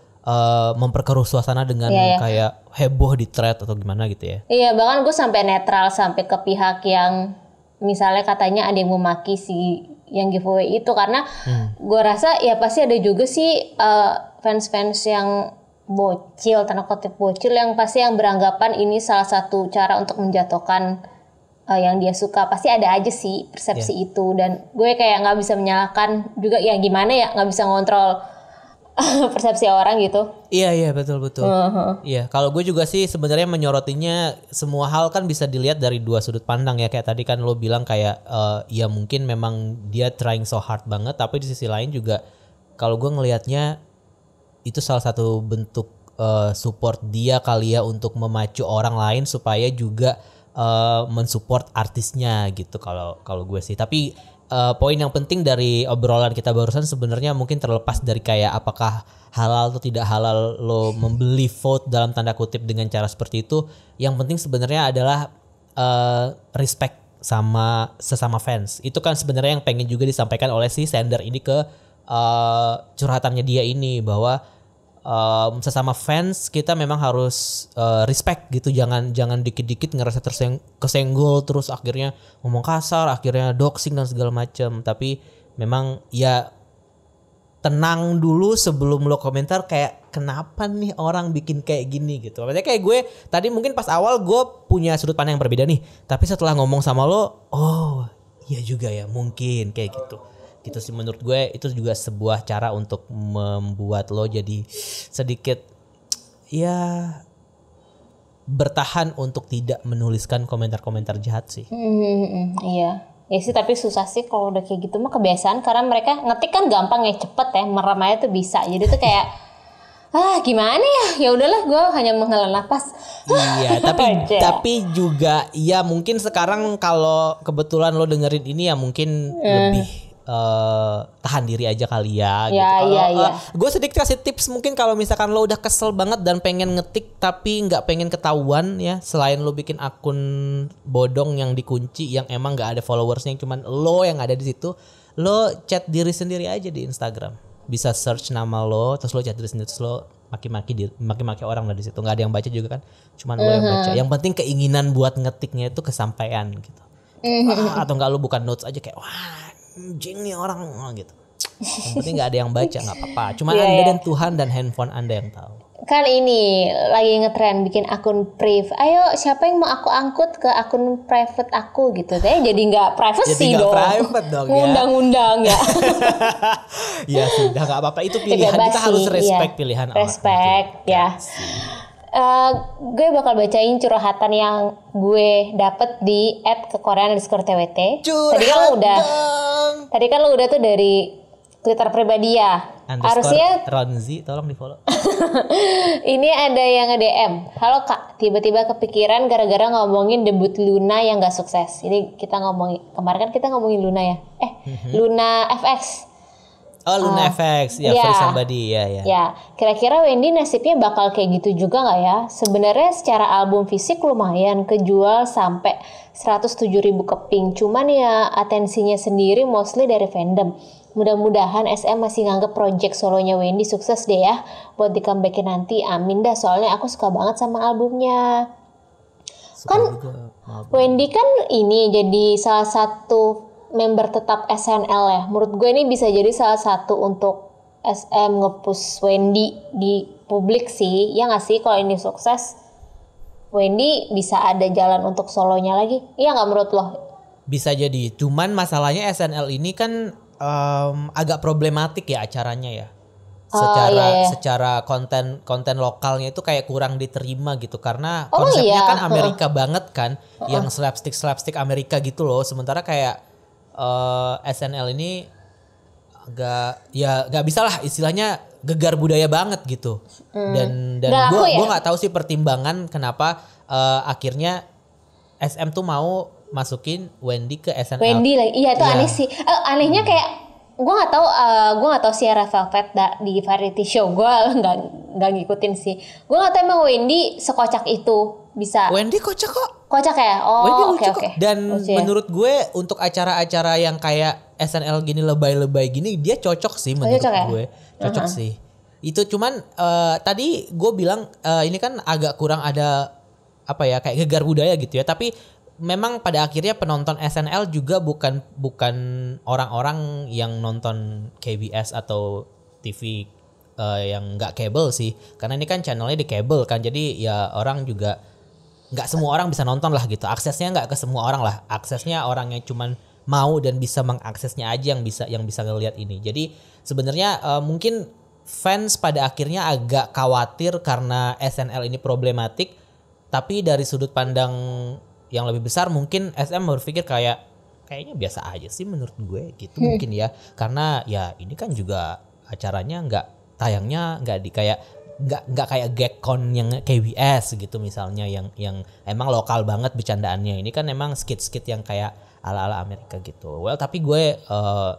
memperkeruh suasana dengan kayak heboh di thread atau gimana gitu ya. Iya, bahkan gue sampai netral sampai ke pihak yang misalnya katanya ada yang memaki si yang giveaway itu, karena gue rasa ya pasti ada juga sih fans-fans yang bocil, tanda kutip bocil, yang pasti yang beranggapan ini salah satu cara untuk menjatuhkan yang dia suka. Pasti ada aja sih persepsi itu, dan gue kayak nggak bisa menyalahkan juga ya, gimana ya, nggak bisa ngontrol persepsi orang gitu. Iya betul. Iya, kalau gue juga sih sebenarnya menyorotinya semua hal kan bisa dilihat dari dua sudut pandang ya. Kayak tadi kan lo bilang kayak ya mungkin memang dia trying so hard banget, tapi di sisi lain juga kalau gue ngelihatnya itu salah satu bentuk support dia kali ya untuk memacu orang lain supaya juga mensupport artisnya gitu kalau gue sih. Tapi poin yang penting dari obrolan kita barusan sebenarnya mungkin terlepas dari kayak apakah halal atau tidak halal lo membeli vote dalam tanda kutip dengan cara seperti itu. Yang penting sebenarnya adalah respect sama sesama fans. Itu kan sebenarnya yang pengen juga disampaikan oleh si sender ini ke curhatannya dia ini, bahwa sesama fans kita memang harus respect gitu, jangan dikit-dikit ngerasa kesenggol terus akhirnya ngomong kasar, akhirnya doxing dan segala macam. Tapi memang ya tenang dulu sebelum lo komentar kayak kenapa nih orang bikin kayak gini gitu. Maksudnya kayak gue tadi mungkin pas awal gue punya sudut pandang yang berbeda nih, tapi setelah ngomong sama lo, oh iya juga ya mungkin kayak gitu sih. Menurut gue itu juga sebuah cara untuk membuat lo jadi sedikit ya bertahan untuk tidak menuliskan komentar-komentar jahat sih. Iya sih, tapi susah sih kalau udah kayak gitu mah kebiasaan, karena mereka ngetik kan gampang ya, cepet ya, merem aja tuh bisa. Jadi tuh kayak gimana ya udahlah, gue hanya menghela nafas. Iya, tapi juga ya mungkin sekarang kalau kebetulan lo dengerin ini ya mungkin lebih tahan diri aja kali ya gitu. Iya. Gue sedikit kasih tips mungkin kalau misalkan lo udah kesel banget dan pengen ngetik tapi nggak pengen ketahuan ya, selain lo bikin akun bodong yang dikunci yang emang nggak ada followersnya, yang cuman lo yang ada di situ, lo chat diri sendiri aja di Instagram. Bisa search nama lo, terus lo chat diri sendiri, terus lo maki-maki orang dari situ. Nggak ada yang baca juga kan, cuman lo yang baca. Yang penting keinginan buat ngetiknya itu kesampaian gitu. Atau nggak lo bukan notes aja kayak wah anjing nih orang gitu. Yang penting nggak ada yang baca, nggak apa-apa. Cuma Anda dan Tuhan dan handphone Anda yang tahu. Kan ini lagi ngetren bikin akun priv. Ayo siapa yang mau aku angkut ke akun private aku gitu. Jadi nggak privacy dong. Private dong ya. Undang-undang ya. Ya sudah nggak apa-apa, itu pilihan. Kita harus respect pilihan orang. Respect ya. Gue bakal bacain curhatan yang gue dapet di @kekorean_twt. Tadi kan lo udah tuh dari Twitter pribadi ya. Harusnya Ronzi, tolong di follow. Ini ada yang nge-DM. Halo Kak, tiba-tiba kepikiran gara-gara ngomongin debut Luna yang gak sukses. Ini kita ngomongin, kemarin kan kita ngomongin Luna ya. Luna FX. Oh Luna FX, ya Free Somebody, ya. Ya, kira-kira Wendy nasibnya bakal kayak gitu juga nggak ya? Sebenarnya secara album fisik lumayan, kejual sampai 107.000 keping. Cuman ya atensinya sendiri mostly dari fandom. Mudah-mudahan SM masih nganggep project solonya Wendy sukses deh ya buat di comebackin nanti. Amin dah, soalnya aku suka banget sama albumnya. Suka kan juga, Wendy kan ini jadi salah satu member tetap SNL ya. Menurut gue ini bisa jadi salah satu untuk SM nge-push Wendy di publik sih. Ya nggak sih, kalau ini sukses Wendy bisa ada jalan untuk solonya lagi. Iya nggak menurut lo? Bisa jadi. Cuman masalahnya SNL ini kan agak problematik ya acaranya ya. Secara konten lokalnya itu kayak kurang diterima gitu karena konsepnya kan Amerika banget kan, yang slapstick Amerika gitu loh. Sementara kayak SNL ini gak bisa lah istilahnya gegar budaya banget gitu. Dan gue nggak tahu sih pertimbangan kenapa akhirnya SM tuh mau masukin Wendy ke SNL. Wendy lagi, iya itu aneh sih. Anehnya kayak gue nggak tahu si Red Velvet di variety show, gue nggak ngikutin sih. Gue nggak tahu emang Wendy sekocak itu bisa. Wendy kocak kok. Kocak ya? Oh oke. Dan menurut gue untuk acara-acara yang kayak SNL gini lebay-lebay gini dia cocok sih menurut gue. Cocok sih. Itu cuman tadi gue bilang ini kan agak kurang ada apa ya kayak gegar budaya gitu ya. Tapi memang pada akhirnya penonton SNL juga bukan orang-orang yang nonton KBS atau TV yang nggak kabel sih. Karena ini kan channelnya di kabel kan. Jadi ya orang juga nggak semua orang bisa nonton lah gitu. Aksesnya nggak ke semua orang lah. Aksesnya orang yang cuman mau dan bisa mengaksesnya aja yang bisa ngelihat ini. Jadi sebenarnya mungkin fans pada akhirnya agak khawatir karena SNL ini problematik. Tapi dari sudut pandang yang lebih besar mungkin SM berpikir kayaknya biasa aja sih menurut gue gitu mungkin ya. Karena ya ini kan juga acaranya tayangnya nggak kayak Gekon yang KBS gitu misalnya yang emang lokal banget bercandaannya. Ini kan emang skit-skit yang kayak ala-ala Amerika gitu. Well tapi gue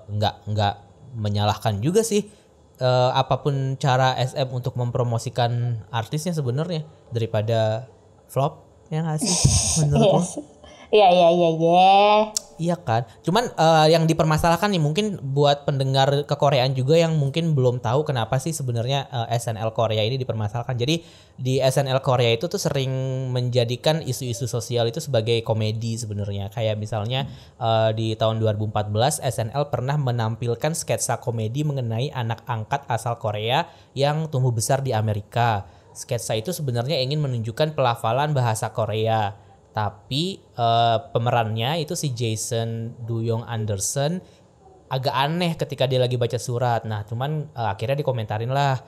nggak menyalahkan juga sih apapun cara SM untuk mempromosikan artisnya sebenarnya daripada flop ya nggak sih menurut lo? Iya. Iya kan. Cuman yang dipermasalahkan nih mungkin buat pendengar kekoreaan juga yang mungkin belum tahu kenapa sih sebenarnya SNL Korea ini dipermasalahkan. Jadi di SNL Korea itu tuh sering menjadikan isu-isu sosial itu sebagai komedi sebenarnya. Kayak misalnya di tahun 2014 SNL pernah menampilkan sketsa komedi mengenai anak angkat asal Korea yang tumbuh besar di Amerika. Sketsa itu sebenarnya ingin menunjukkan pelafalan bahasa Korea. Tapi pemerannya itu si Jason Duyong Anderson agak aneh ketika dia lagi baca surat. Nah cuman akhirnya dikomentarin lah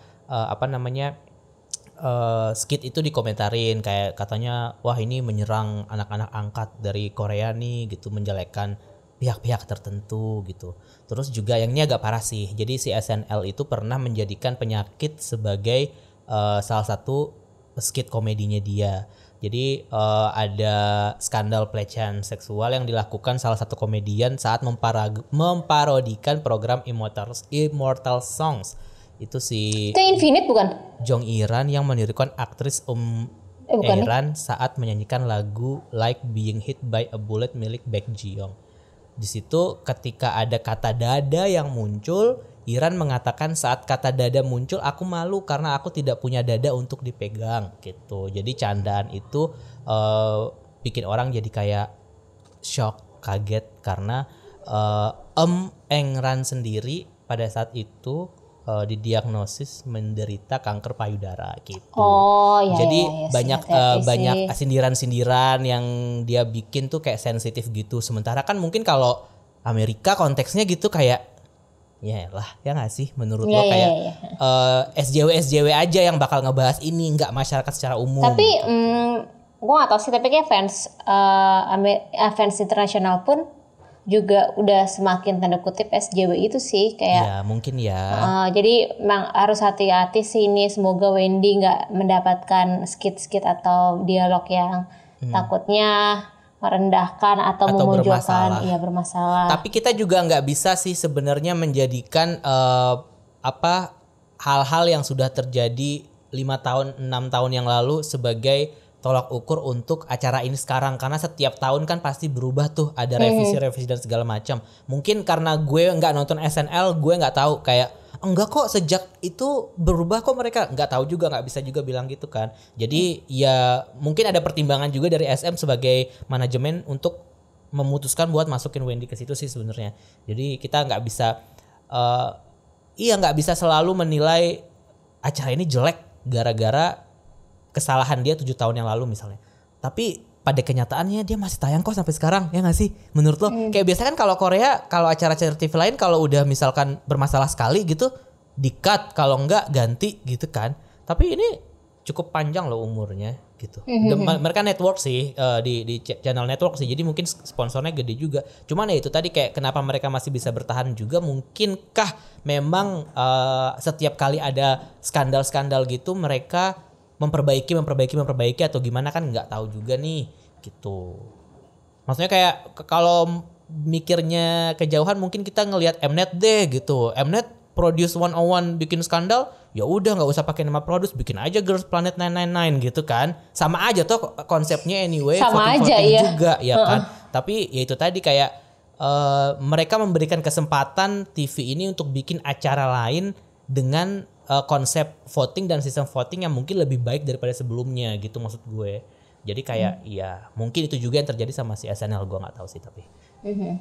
skit itu dikomentarin kayak katanya wah ini menyerang anak-anak angkat dari Korea nih gitu, menjelekkan pihak-pihak tertentu gitu. Terus juga yang ini agak parah sih. Jadi si SNL itu pernah menjadikan penyakit sebagai salah satu skit komedinya dia. Jadi ada skandal pelecehan seksual yang dilakukan salah satu komedian saat memparodikan program Immortal Songs. Itu Infinite bukan? Jong Iran yang menirukan aktris Iran saat menyanyikan lagu Like Being Hit by a Bullet milik Baek Ji-young. Di situ ketika ada kata dada yang muncul, Iran mengatakan saat kata dada muncul aku malu karena aku tidak punya dada untuk dipegang gitu. Jadi candaan itu bikin orang jadi kayak shock, kaget karena Engran sendiri pada saat itu didiagnosis menderita kanker payudara gitu. Jadi banyak sindiran-sindiran yang dia bikin tuh kayak sensitif gitu. Sementara kan mungkin kalau Amerika konteksnya gitu kayak ya lah ya nggak sih menurut lo kayak SJW aja yang bakal ngebahas ini, nggak masyarakat secara umum. Tapi gue nggak tahu sih, tapi kayak fans internasional pun juga udah semakin tanda kutip SJW itu sih kayak. Ya mungkin ya. Jadi memang harus hati-hati sih ini. Semoga Wendy nggak mendapatkan skit-skit atau dialog yang takutnya merendahkan atau memojokkan. Iya, bermasalah. Tapi kita juga nggak bisa sih sebenarnya menjadikan hal-hal yang sudah terjadi 5 tahun 6 tahun yang lalu sebagai tolak ukur untuk acara ini sekarang, karena setiap tahun kan pasti berubah tuh, ada revisi dan segala macam. Mungkin karena gue nggak nonton SNL, gue nggak tahu kayak enggak kok sejak itu berubah kok mereka, nggak tahu juga, nggak bisa juga bilang gitu kan. Jadi ya mungkin ada pertimbangan juga dari SM sebagai manajemen untuk memutuskan buat masukin Wendy ke situ sih sebenarnya. Jadi kita nggak bisa nggak bisa selalu menilai acara ini jelek gara-gara kesalahan dia 7 tahun yang lalu misalnya. Tapi pada kenyataannya dia masih tayang kok sampai sekarang, ya gak sih? Menurut lo? Kayak biasanya kan kalau Korea, kalau acara-acara TV lain kalau udah misalkan bermasalah sekali gitu, di-cut, kalau enggak ganti gitu kan. Tapi ini cukup panjang loh umurnya gitu. Mereka network sih, di channel network sih. Jadi mungkin sponsornya gede juga. Cuman ya itu tadi kayak kenapa mereka masih bisa bertahan juga, mungkinkah memang setiap kali ada skandal-skandal gitu mereka memperbaiki atau gimana kan nggak tahu juga nih gitu. Maksudnya kayak kalau mikirnya kejauhan mungkin kita ngelihat Mnet deh gitu. Mnet produce 101 bikin skandal, ya udah nggak usah pakai nama produce, bikin aja Girls Planet 999 gitu kan. Sama aja tuh konsepnya anyway, sama voting aja ya juga ya kan. Tapi ya itu tadi kayak mereka memberikan kesempatan TV ini untuk bikin acara lain dengan konsep voting dan sistem voting yang mungkin lebih baik daripada sebelumnya gitu maksud gue. Jadi kayak ya mungkin itu juga yang terjadi sama si SNL, gue nggak tahu sih tapi.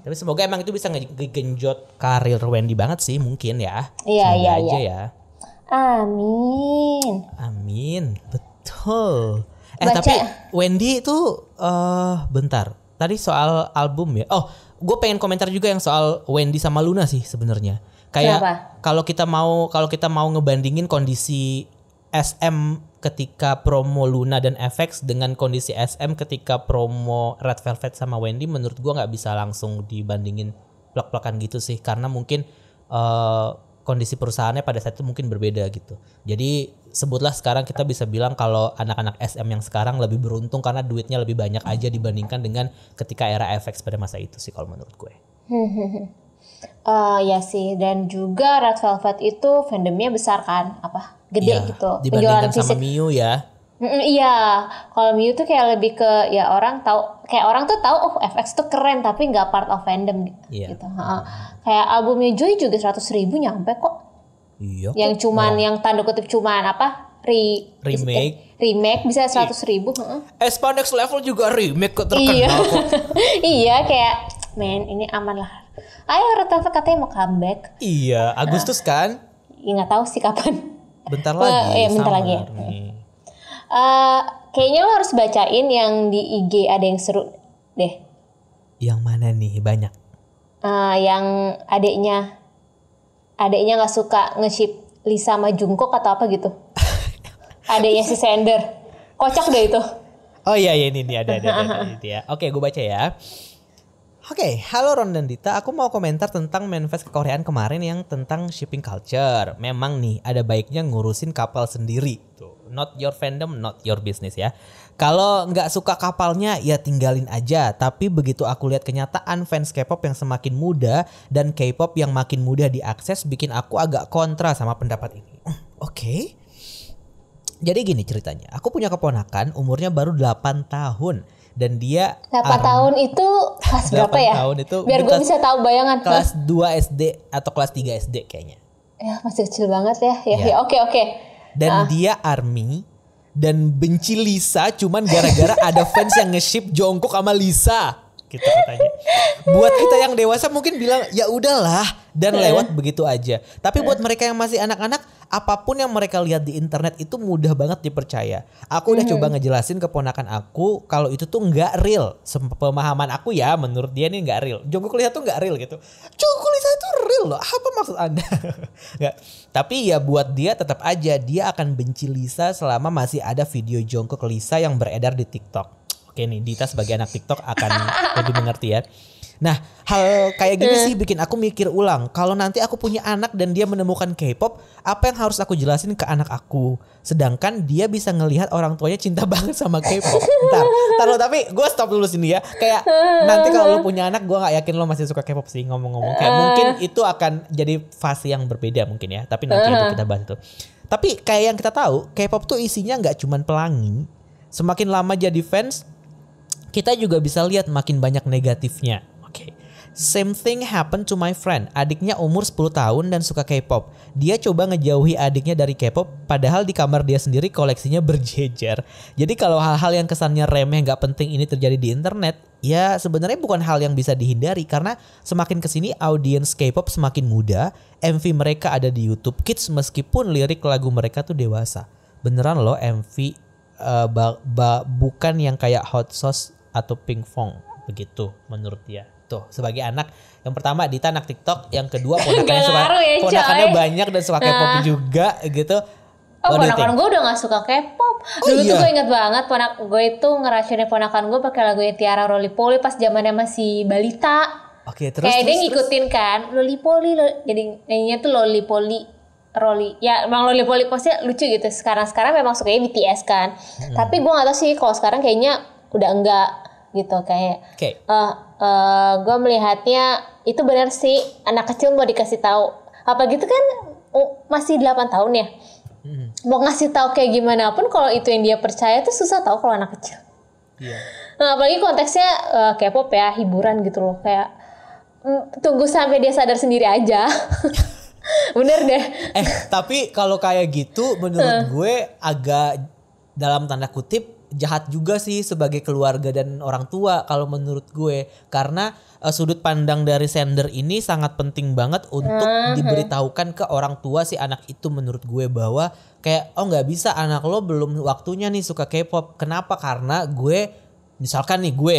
Tapi semoga emang itu bisa ngegenjot karir Wendy banget sih mungkin ya. Iya aja ya. Amin. Betul. Tapi Wendy itu bentar. Tadi soal album ya. Oh, gue pengen komentar juga yang soal Wendy sama Luna sih sebenarnya. Kayak kalau kita mau ngebandingin kondisi SM ketika promo Luna dan FX dengan kondisi SM ketika promo Red Velvet sama Wendy, menurut gua nggak bisa langsung dibandingin plek-plekan gitu sih, karena mungkin kondisi perusahaannya pada saat itu mungkin berbeda gitu. Jadi sebutlah sekarang kita bisa bilang kalau anak-anak SM yang sekarang lebih beruntung karena duitnya lebih banyak aja dibandingkan dengan ketika era FX pada masa itu sih kalau menurut gue. Ya sih, dan juga Red Velvet itu fandomnya besar kan, gede ya, gitu. Dibandingkan sama Miu ya. Iya, kalau Miu tuh kayak lebih ke ya orang tuh tahu oh FX tuh keren tapi nggak part of fandom gitu. Kayak albumnya Joy juga 100.000 nyampe kok. Iya. Yang cuman yang tanda kutip cuman remake bisa 100.000. Aespa Next Level juga remake kok terkenal kok. Iya kayak men ini aman lah. Ayo Red Velvet katanya mau comeback. Iya, Agustus kan? Nggak tahu sih kapan. Bentar lagi. Bentar lagi. Kayaknya lo harus bacain yang di IG ada yang seru deh. Yang mana nih? Banyak. Yang adeknya nggak suka nge-ship Lisa sama Jungkook atau apa gitu. Adeknya si Sander. Kocak deh itu. Oh iya ini ada ya. Oke, gue baca ya. Oke, halo Ron dan Dita, aku mau komentar tentang manifest kekoreaan kemarin yang tentang shipping culture. Memang nih, ada baiknya ngurusin kapal sendiri. Tuh, not your fandom, not your business ya. Kalau nggak suka kapalnya, ya tinggalin aja. Tapi begitu aku lihat kenyataan fans K-pop yang semakin muda dan K-pop yang makin mudah diakses, bikin aku agak kontra sama pendapat ini. Oke. Jadi gini ceritanya, aku punya keponakan umurnya baru 8 tahun. Dan dia 8 tahun itu kelas berapa ya? Tahun itu biar gue bisa tahu bayangan. Kelas 2 SD atau kelas 3 SD kayaknya. Ya masih kecil banget ya. Ya oke. Dan dia ARMY dan benci Lisa cuman gara-gara ada fans yang nge-ship Jungkook sama Lisa. Gitu katanya. Buat kita yang dewasa mungkin bilang ya udahlah dan lewat begitu aja. Tapi buat mereka yang masih anak-anak, apapun yang mereka lihat di internet itu mudah banget dipercaya. Aku udah coba ngejelasin ke ponakan aku kalau itu tuh nggak real. Pemahaman aku ya, menurut dia ini nggak real. Jungkook lihat tuh nggak real gitu. Jungkook Lisa itu real loh. Apa maksud Anda? Nggak. Tapi ya buat dia tetap aja dia akan benci Lisa selama masih ada video Jungkook Lisa yang beredar di TikTok. Oke nih, Dita sebagai anak TikTok akan lebih mengerti ya. Nah, hal kayak gini sih bikin aku mikir ulang. Kalau nanti aku punya anak dan dia menemukan K-pop, apa yang harus aku jelasin ke anak aku? Sedangkan dia bisa ngelihat orang tuanya cinta banget sama K-pop. Ntar lo, tapi gue stop dulu sini ya. Kayak nanti kalau lo punya anak, gue gak yakin lo masih suka K-pop sih ngomong-ngomong. Kayak mungkin itu akan jadi fase yang berbeda mungkin ya. Tapi nanti itu kita bahas itu. Tapi kayak yang kita tahu, K-pop tuh isinya gak cuman pelangi. Semakin lama jadi fans, kita juga bisa lihat makin banyak negatifnya. Oke. Same thing happened to my friend. Adiknya umur 10 tahun dan suka K-pop. Dia coba ngejauhi adiknya dari K-pop, padahal di kamar dia sendiri koleksinya berjejer. Jadi kalau hal-hal yang kesannya remeh gak penting ini terjadi di internet, ya sebenarnya bukan hal yang bisa dihindari, karena semakin kesini audiens K-pop semakin muda, MV mereka ada di YouTube Kids meskipun lirik lagu mereka tuh dewasa. Beneran loh MV bukan yang kayak Hot Sauce atau Pinkfong begitu menurut dia. Tuh, sebagai anak, yang pertama Dita anak TikTok, yang kedua ponakannya banyak dan suka K-pop juga gitu. Oh, ponakan gue udah gak suka K-pop. Dulu tuh gue inget banget gue itu ngeracunin ponakan gue pakai lagunya Tiara Roly-Poly pas zamannya masih balita. Oke, terus kayak dia ngikutin kan Roly-Poly, jadi nyanyinya tuh Roly-Poly. Ya emang Roly-Poly pasti lucu gitu. Sekarang memang sukanya BTS kan. Tapi gue gak tahu sih kalau sekarang kayaknya udah enggak gitu kayak. Gue melihatnya itu benar sih, anak kecil mau dikasih tahu apa gitu kan, masih 8 tahun ya. Mau ngasih tahu kayak gimana pun kalau itu yang dia percaya tuh susah tahu kalau anak kecil. Nah, apalagi konteksnya K-pop ya, hiburan gitu loh, kayak tunggu sampai dia sadar sendiri aja. Bener deh. Tapi kalau kayak gitu menurut gue agak dalam tanda kutip jahat juga sih sebagai keluarga dan orang tua kalau menurut gue, karena sudut pandang dari sender ini sangat penting banget untuk diberitahukan ke orang tua si anak itu menurut gue, bahwa kayak nggak bisa, anak lo belum waktunya nih suka K-pop. Kenapa? Karena gue misalkan nih gue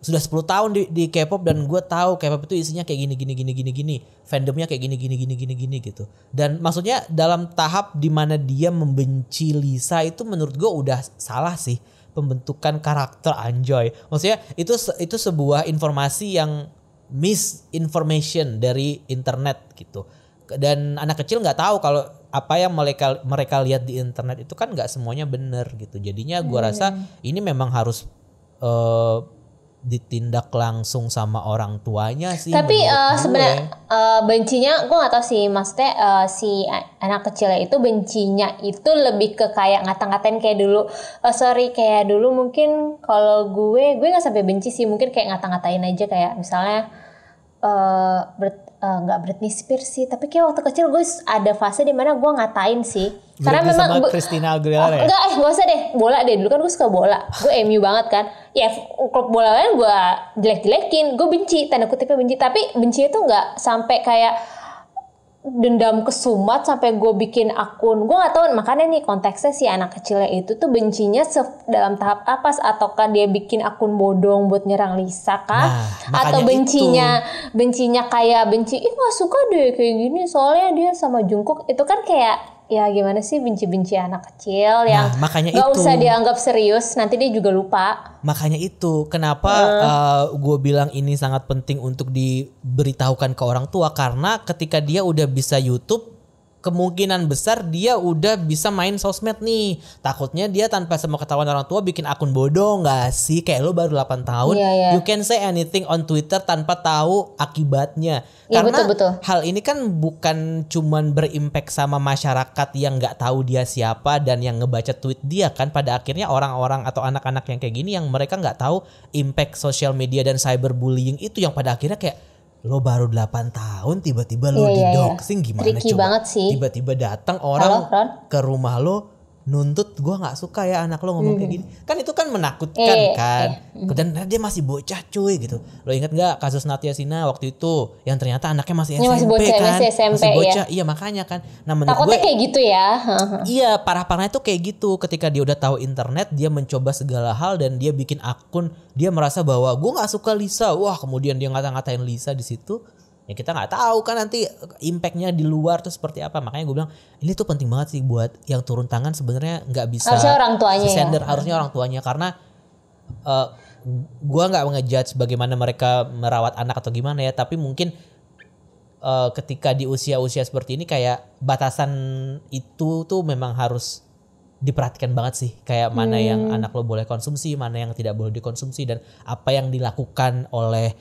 sudah 10 tahun di K-pop dan gue tahu K-pop itu isinya kayak gini, fandomnya kayak gini gitu. Dan maksudnya dalam tahap dimana dia membenci Lisa itu menurut gue udah salah sih pembentukan karakter Anjoy. Maksudnya itu sebuah informasi yang misinformation dari internet gitu. Dan anak kecil nggak tahu kalau apa yang mereka lihat di internet itu kan nggak semuanya benar gitu. Jadinya gue rasa ini memang harus ditindak langsung sama orang tuanya sih. Tapi sebenarnya bencinya gue nggak tahu sih, maksudnya si anak kecilnya itu bencinya itu lebih ke kayak ngata-ngatain kayak dulu. Kayak dulu mungkin kalau gue nggak sampai benci sih, mungkin kayak ngata-ngatain aja, kayak misalnya nggak Britney Spears sih, tapi kayak waktu kecil gue ada fase dimana gue ngatain sih. Karena memang sama Christina Aguilera ya? Enggak, gak usah deh. Bola deh, dulu kan gue suka bola. Gue MU banget kan. Ya klub bola lain gue jelek-jelekin. Gue benci, tanda kutipnya benci. Tapi benci itu gak sampai kayak dendam kesumat sampai gue bikin akun. Gue gak tahu, makanya nih konteksnya si anak kecilnya itu tuh bencinya dalam tahap apa? Ataukah dia bikin akun bodong buat nyerang Lisa kah? Atau bencinya kayak benci, gak suka deh kayak gini soalnya dia sama Jungkook. Itu kan kayak, ya gimana sih benci-benci anak kecil yang gak usah dianggap serius, nanti dia juga lupa. Makanya itu kenapa gue bilang ini sangat penting untuk diberitahukan ke orang tua, karena ketika dia udah bisa YouTube, kemungkinan besar dia udah bisa main sosmed nih. Takutnya dia tanpa sepengetahuan orang tua bikin akun bodong gak sih? Kayak lo baru 8 tahun, you can say anything on Twitter tanpa tahu akibatnya. Karena betul. Hal ini kan bukan cuman berimpact sama masyarakat yang gak tahu dia siapa dan yang ngebaca tweet dia kan. Pada akhirnya orang-orang atau anak-anak yang kayak gini yang mereka gak tahu impact social media dan cyberbullying itu, yang pada akhirnya kayak lo baru 8 tahun tiba-tiba lo didoxing gimana? Tricky coba banget sih. Tiba-tiba datang orang ke rumah lo nuntut, gue nggak suka ya anak lo ngomong kayak gini, kan itu kan menakutkan kan. Dan dia masih bocah cuy gitu. Lo ingat nggak kasus Natia Sina waktu itu yang ternyata anaknya masih SMP kan? Masih bocah, iya makanya kan. Nah menurut takutnya gue kayak gitu ya. Iya, parah-parahnya itu kayak gitu. Ketika dia udah tahu internet, dia mencoba segala hal dan dia bikin akun. Dia merasa bahwa gue nggak suka Lisa. Wah, kemudian dia ngata-ngatain Lisa di situ. Ya kita nggak tahu kan nanti impactnya di luar tuh seperti apa. Makanya gue bilang ini tuh penting banget sih buat yang turun tangan, sebenarnya nggak bisa. Harusnya orang tuanya sender, harusnya orang tuanya, karena gua nggak ngejudge bagaimana mereka merawat anak atau gimana ya, tapi mungkin ketika di usia-usia seperti ini kayak batasan itu tuh memang harus diperhatikan banget sih, kayak mana yang anak lo boleh konsumsi, mana yang tidak boleh dikonsumsi, dan apa yang dilakukan oleh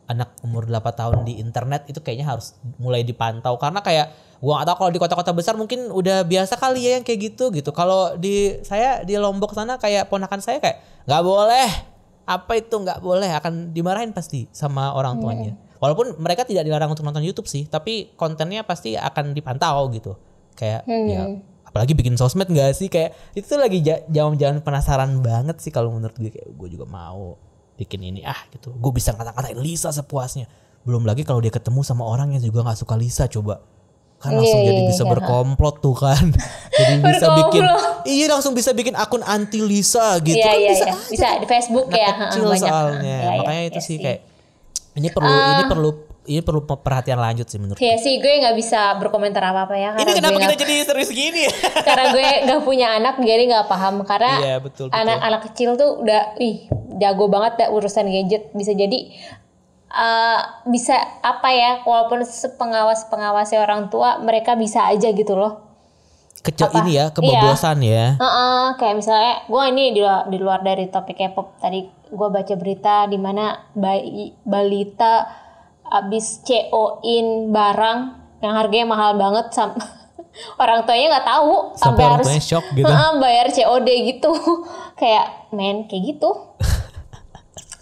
anak umur 8 tahun di internet itu kayaknya harus mulai dipantau. Karena kayak gua gak tahu kalau di kota-kota besar mungkin udah biasa kali ya yang kayak gitu. Kalau saya di Lombok sana kayak ponakan saya kayak nggak boleh, apa itu nggak boleh, akan dimarahin pasti sama orang tuanya. Walaupun mereka tidak dilarang untuk nonton YouTube sih, tapi kontennya pasti akan dipantau gitu. Kayak ya apalagi bikin sosmed nggak sih, kayak itu tuh lagi jaman penasaran banget sih kalau menurut gue, kayak gue juga mau bikin ini gitu. Gue bisa ngata-ngatain Lisa sepuasnya. Belum lagi kalau dia ketemu sama orang yang juga nggak suka Lisa, coba kan langsung jadi bisa berkomplot tuh kan. Jadi bisa bikin langsung bisa bikin akun anti Lisa gitu kan bisa di Facebook ya. Kecil soalnya. Makanya itu sih kayak ini perlu perhatian lanjut sih menurut. Ya sih, gue nggak bisa berkomentar apa-apa ya. Ini kenapa kita jadi serius gini? Karena gue nggak punya anak, jadi nggak paham. Karena betul. Anak kecil tuh udah jago banget ya urusan gadget. Bisa jadi bisa apa ya? Walaupun pengawas-pengawasnya orang tua, mereka bisa aja gitu loh. Kebobrosan ya. Kayak misalnya gue ini di luar dari topik K-pop, tadi gue baca berita di mana balita abis CO-in barang yang harganya mahal banget orang tuanya nggak tahu sampai harus shock gitu. Bayar COD gitu. Kayak kayak gitu.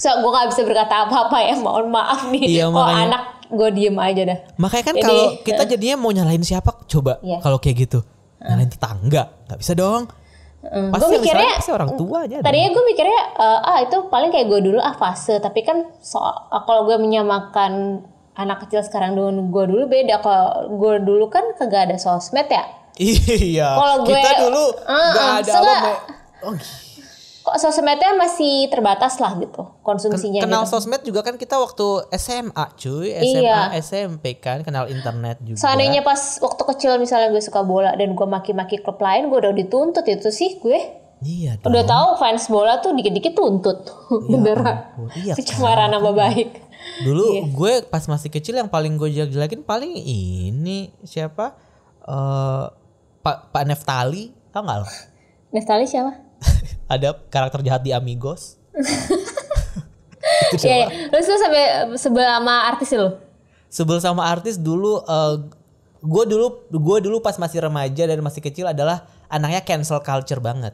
So gue nggak bisa berkata apa-apa ya, mohon maaf nih. Anak gue diem aja dah. Makanya kan kalau kita jadinya mau nyalain siapa coba kalau kayak gitu. Nyalain tetangga, nggak bisa dong. Pasti mikirnya pasti orang tua aja. Tadinya gue mikirnya itu paling kayak gue dulu fase, tapi kan kalau gue menyamakan anak kecil sekarang dengan gue dulu beda. Kalau gue dulu kan kagak ada sosmed ya. Iya. Kalau kita dulu nggak ada kok sosmednya masih terbatas lah gitu konsumsinya. Kenal gitu. Sosmed juga kan kita waktu SMA cuy, SMA SMP kan kenal internet juga. Seandainya pas waktu kecil misalnya gue suka bola dan gue maki-maki klub lain, gue udah dituntut itu sih gue. Iya dong. Udah tahu fans bola tuh dikit-dikit tuntut. Beneran. Pencemaran nama baik. Dulu gue pas masih kecil yang paling gue jelek-jelekin paling ini siapa? Pak Neftali, tau gak lo? Neftali siapa? Ada karakter jahat di Amigos. Iya. Terus lu sampai sebel sama artis lu? Sebel sama artis dulu. Gue dulu pas masih remaja dan masih kecil adalah anaknya cancel culture banget.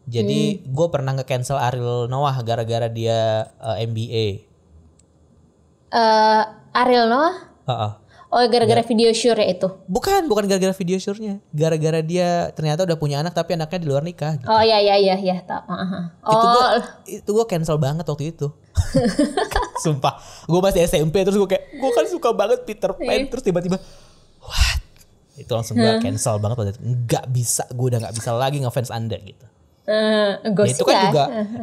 Jadi gue pernah nge-cancel Ariel Noah gara-gara dia MBA. Ariel Noah? Oh, gara-gara video shoot ya itu? Bukan gara-gara video shootnya. Gara-gara dia ternyata udah punya anak tapi anaknya di luar nikah. Gitu. Oh iya, tahu. Itu gue cancel banget waktu itu. Sumpah, gue masih SMP terus gue kayak gue kan suka banget Peter Pan terus tiba-tiba what? Itu langsung gue cancel banget waktu itu. Gue udah nggak bisa lagi ngefans Anda gitu.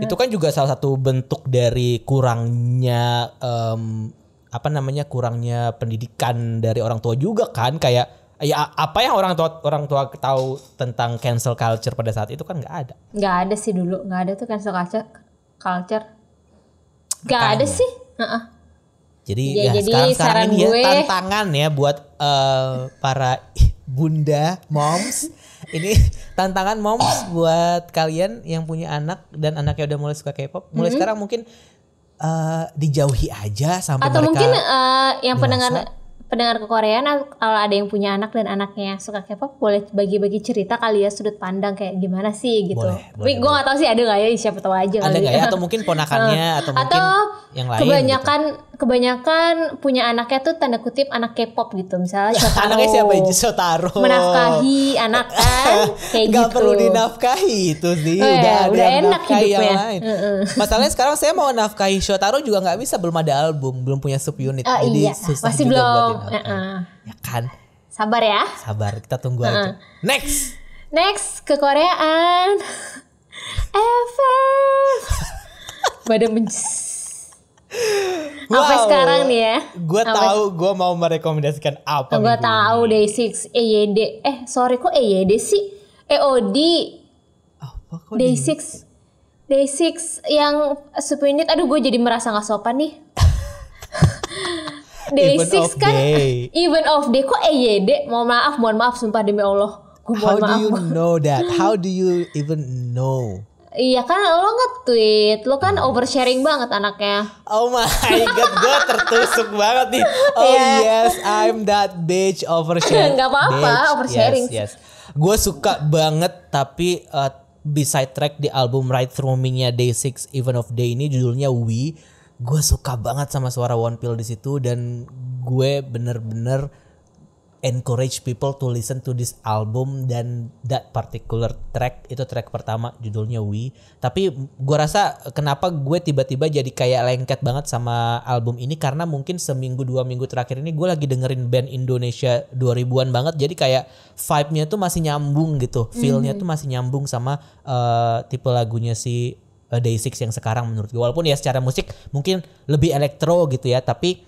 Itu kan juga salah satu bentuk dari kurangnya kurangnya pendidikan dari orang tua juga kan, kayak ya apa yang orang tua tahu tentang cancel culture pada saat itu kan nggak ada sih dulu, nggak ada tuh cancel culture nggak ada sih. Jadi sekarang ini ya tantangan ya buat para bunda moms. Ini tantangan moms buat kalian yang punya anak dan anaknya udah mulai suka K-pop. Mulai sekarang mungkin dijauhi aja sampai atau mereka mungkin yang pendengar kekoreaan, kalau ada yang punya anak dan anaknya suka K-pop, boleh bagi-bagi cerita kali ya, sudut pandang kayak gimana sih gitu. Tapi gue nggak tahu sih ada nggak ya, siapa tahu aja. Ada nggak ya, atau mungkin ponakannya atau mungkin yang lain. Kebanyakan punya anaknya tuh tanda kutip anak K-pop gitu, misalnya Shotaro. Anaknya siapa aja? Shotaro. Menafkahi anak kan, kayak gak gitu. perlu dinafkahi itu sih. Udah enak hidupnya. Masalahnya sekarang saya mau nafkahi Shotaro juga nggak bisa, belum ada album, belum punya subunit, jadi susah masih juga belum. buat ya kan. Sabar ya. Sabar, kita tunggu aja. Next kekoreaan. FF. Badan Sampai sekarang nih ya. Gue tahu gue mau merekomendasikan apa. Gue tahu Day6, EYD. Sorry kok EYD sih? EOD. Apa kok Day6. Day6 yang Splendid, aduh gue jadi merasa gak sopan nih. Day6 kan Even of Day, kok EYD? Mohon maaf sumpah demi Allah. How do you know that? How do you even know? Iya kan lo nge-tweet, lo kan oversharing banget anaknya. Oh my god, gue tertusuk banget nih. Oh yes, I'm that bitch oversharing. Gak apa-apa, oversharing. Yes. Gue suka banget, tapi beside track di album Right Through Me-nya Day6 Even of Day ini judulnya We. Gue suka banget sama suara One Pill di situ, dan gue bener-bener encourage people to listen to this album. Dan that particular track, itu track pertama judulnya We. Tapi gue rasa kenapa gue tiba-tiba jadi kayak lengket banget sama album ini, karena mungkin seminggu 2 minggu terakhir ini gue lagi dengerin band Indonesia 2000-an banget. Jadi kayak vibe-nya tuh masih nyambung gitu, feel-nya tuh masih nyambung sama tipe lagunya si Day6 yang sekarang menurut gue. Walaupun ya secara musik mungkin lebih elektro gitu ya, tapi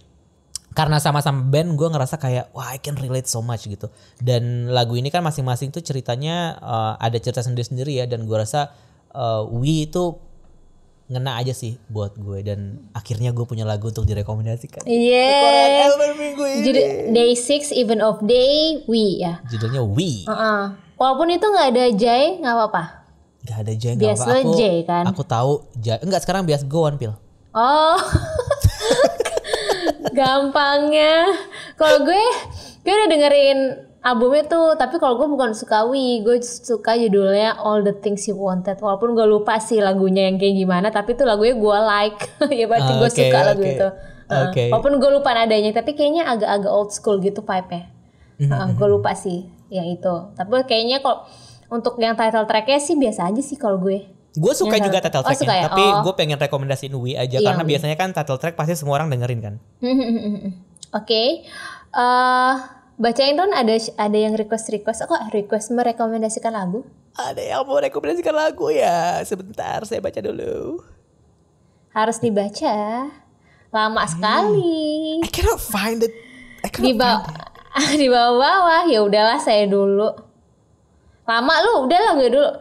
karena sama-sama band, gue ngerasa kayak wah, I can relate so much gitu. Dan lagu ini kan masing-masing tuh ceritanya ada cerita sendiri-sendiri ya. Dan gue rasa We itu ngena aja sih buat gue. Dan akhirnya gue punya lagu untuk direkomendasikan. Iya. Album minggu ini. Jadi Day6 Even of Day We ya. Judulnya We. Walaupun itu nggak ada Jay, nggak apa-apa. Gak ada Jay, nggak apa-apa. Biasa Jay kan. Aku tahu Jay. Enggak, sekarang biasa gue One Pill. Oh. Gampangnya. Kalau gue udah dengerin albumnya tuh, tapi kalau gue bukan suka We, gue suka judulnya All the Things You Wanted. Walaupun gue lupa sih lagunya yang kayak gimana, tapi itu lagunya gue like. Ya berarti gue suka lagu itu. Walaupun gue lupa nadanya, tapi kayaknya agak-agak old school gitu vibe-nya. Gue lupa sih yang itu. Tapi kayaknya kalau untuk yang title tracknya sih biasa aja sih kalau gue. Gue suka juga title tracknya, ya? Tapi gue pengen rekomendasiin We aja, karena biasanya kan title track pasti semua orang dengerin kan. Oke. Bacain Ron, ada yang request merekomendasikan lagu? Ada yang mau rekomendasikan lagu ya? Sebentar, saya baca dulu. Harus dibaca. Lama sekali. I cannot find it. Di bawah-bawah. Ya udahlah, saya dulu. Lama lu, udahlah gue dulu.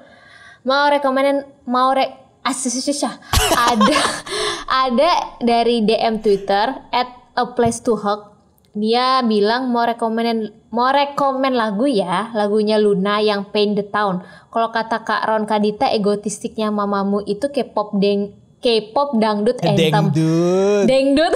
Ada dari DM Twitter @aplacetohug. Dia bilang mau rekomen lagu ya, lagunya Luna yang Paint the Town. Kalau kata Kak Ron Kadita, egotistiknya mamamu itu K-pop dangdut anthem. Dangdut.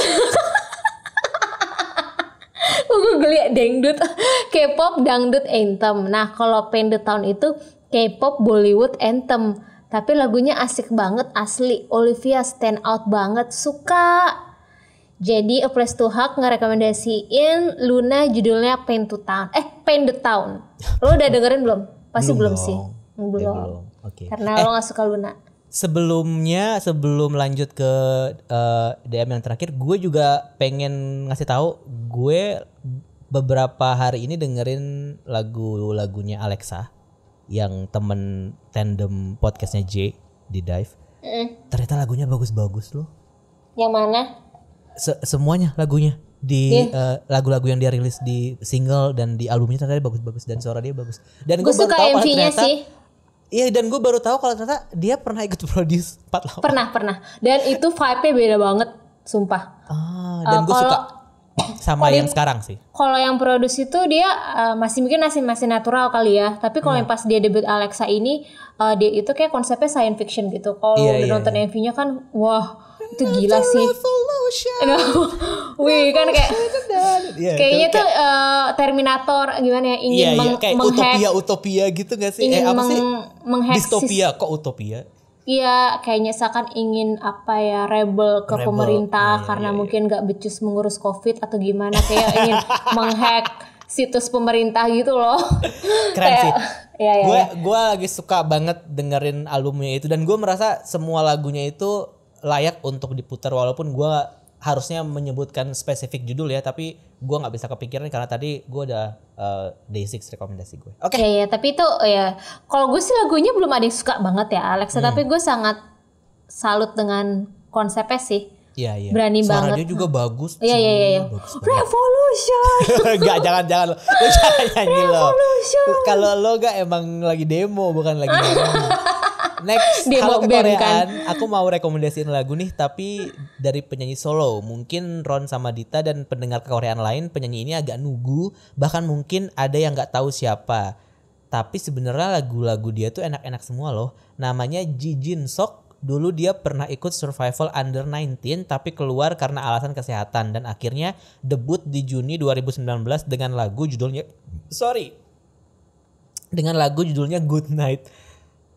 Gue geli dangdut. K-pop dangdut anthem. Nah, kalau Paint the Town itu K-pop Bollywood anthem. Tapi lagunya asik banget asli. Olivia stand out banget, suka. Jadi A Place to Hug ngerekomendasiin Luna judulnya Paint the Town. Lo udah dengerin belum? Pasti belum sih. Belum. Okay. Karena lo gak suka Luna. Sebelum lanjut ke DM yang terakhir, gue juga pengen ngasih tahu, gue beberapa hari ini dengerin lagunya Alexa, yang temen tandem podcastnya J di Dive. Ternyata lagunya bagus-bagus loh. Yang mana? Semuanya lagunya di lagu-lagu yang dia rilis di single dan di albumnya ternyata bagus-bagus, dan suara dia bagus. Dan gue suka MV-nya sih. Iya, dan gue baru tahu kalau ternyata dia pernah ikut produce 48. Pernah. Dan itu vibe-nya beda banget, sumpah. Dan gue suka sama yang sekarang sih. Kalau yang produce itu dia masih natural kali ya. Tapi kalau yang pas dia debut Alexa ini, dia itu kayak konsepnya science fiction gitu. Kalau nonton MV-nya kan, wah itu gila sih. Wih kan kayak kayaknya tuh Terminator gimana ya, ingin kayak utopia gitu gak sih? Apa sih? Distopia kok utopia? Iya, kayaknya seakan ingin rebel ke pemerintah karena mungkin gak becus mengurus COVID atau gimana, kayak ingin menghack situs pemerintah gitu loh. Keren sih. Gue lagi suka banget dengerin albumnya itu, dan gue merasa semua lagunya itu layak untuk diputar, walaupun gue harusnya menyebutkan spesifik judul ya, tapi gue nggak bisa kepikiran karena tadi gue udah Day6 rekomendasi gue. Oke. Ya, tapi itu ya kalau gue sih lagunya belum ada yang suka banget ya Alexa, tapi gue sangat salut dengan konsepnya sih. Iya. Berani suara banget. Suara dia juga bagus. Iya. Revolution. Enggak, jangan lo. Lo jangan nyanyi lo. Kalau lo gak emang lagi demo, bukan lagi nyanyi. Next, Dia kalau mau ke BEM Koreaan, kan. aku mau rekomendasiin lagu nih, tapi dari penyanyi solo. Mungkin Ron sama Dita dan pendengar Koreaan lain, penyanyi ini agak nugu, bahkan mungkin ada yang nggak tahu siapa. Tapi sebenarnya lagu-lagu dia tuh enak-enak semua loh. Namanya Ji Jin Sok. Dulu dia pernah ikut Survival Under 19 tapi keluar karena alasan kesehatan dan akhirnya debut di Juni 2019 dengan lagu judulnya Good Night.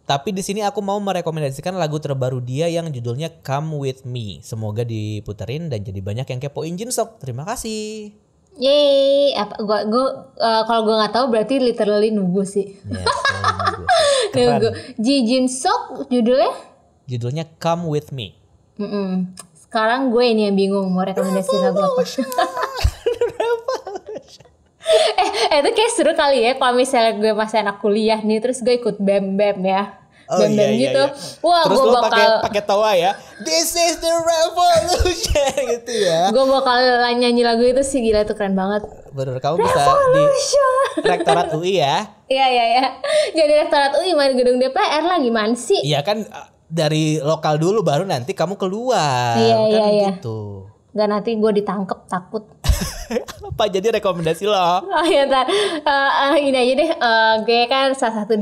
Tapi di sini aku mau merekomendasikan lagu terbaru dia yang judulnya Come With Me. Semoga diputerin dan jadi banyak yang kepoin Jin Sok. Terima kasih. Yeay, kalau gue nggak tahu berarti literally nunggu sih. Ya, Nunggu. Ji Jin Sok judulnya Come With Me. Sekarang gue ini yang bingung mau rekomendasi lagu apa. Itu kayak seru kali ya kalau misalnya gue masih anak kuliah nih terus gue ikut BEM ya. BEM gitu. Iya. Wah, terus gue lo bakal pakai tawa ya. This is the revolution gitu ya. Gue bakal nyanyi lagu itu sih, gila itu keren banget. Bener, kamu bisa di Rektorat UI ya. Iya. Jadi Rektorat UI main gedung DPR lah, gimana sih? Iya kan dari lokal dulu baru nanti kamu keluar. Iya. Gitu. Gak nanti gue ditangkep takut. Apa jadi rekomendasi lo? Oh ya ntar ini aja deh, gue kan salah satu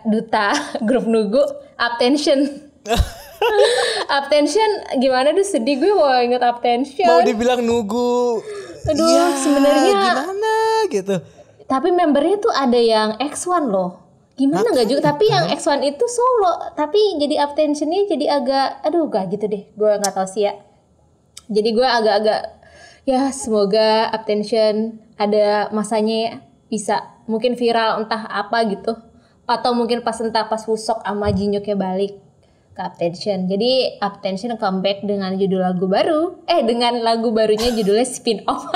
duta grup nugu Uptension. Uptension gimana tuh, sedih gue mau inget Uptension. Mau dibilang nugu. Aduh ya, sebenarnya gimana gitu. Tapi membernya tuh ada yang X1 loh. Gimana nggak juga, tapi yang X1 itu solo, tapi jadi Uptensionnya jadi agak gak gitu deh, gue nggak tahu sih ya. Jadi gue agak-agak ya semoga Uptension ada masanya bisa mungkin viral entah apa gitu, atau mungkin pas Wusok sama Jinyuknya balik ke Uptension. Jadi Uptension comeback dengan judul lagu baru, dengan lagu barunya judulnya Spin Off.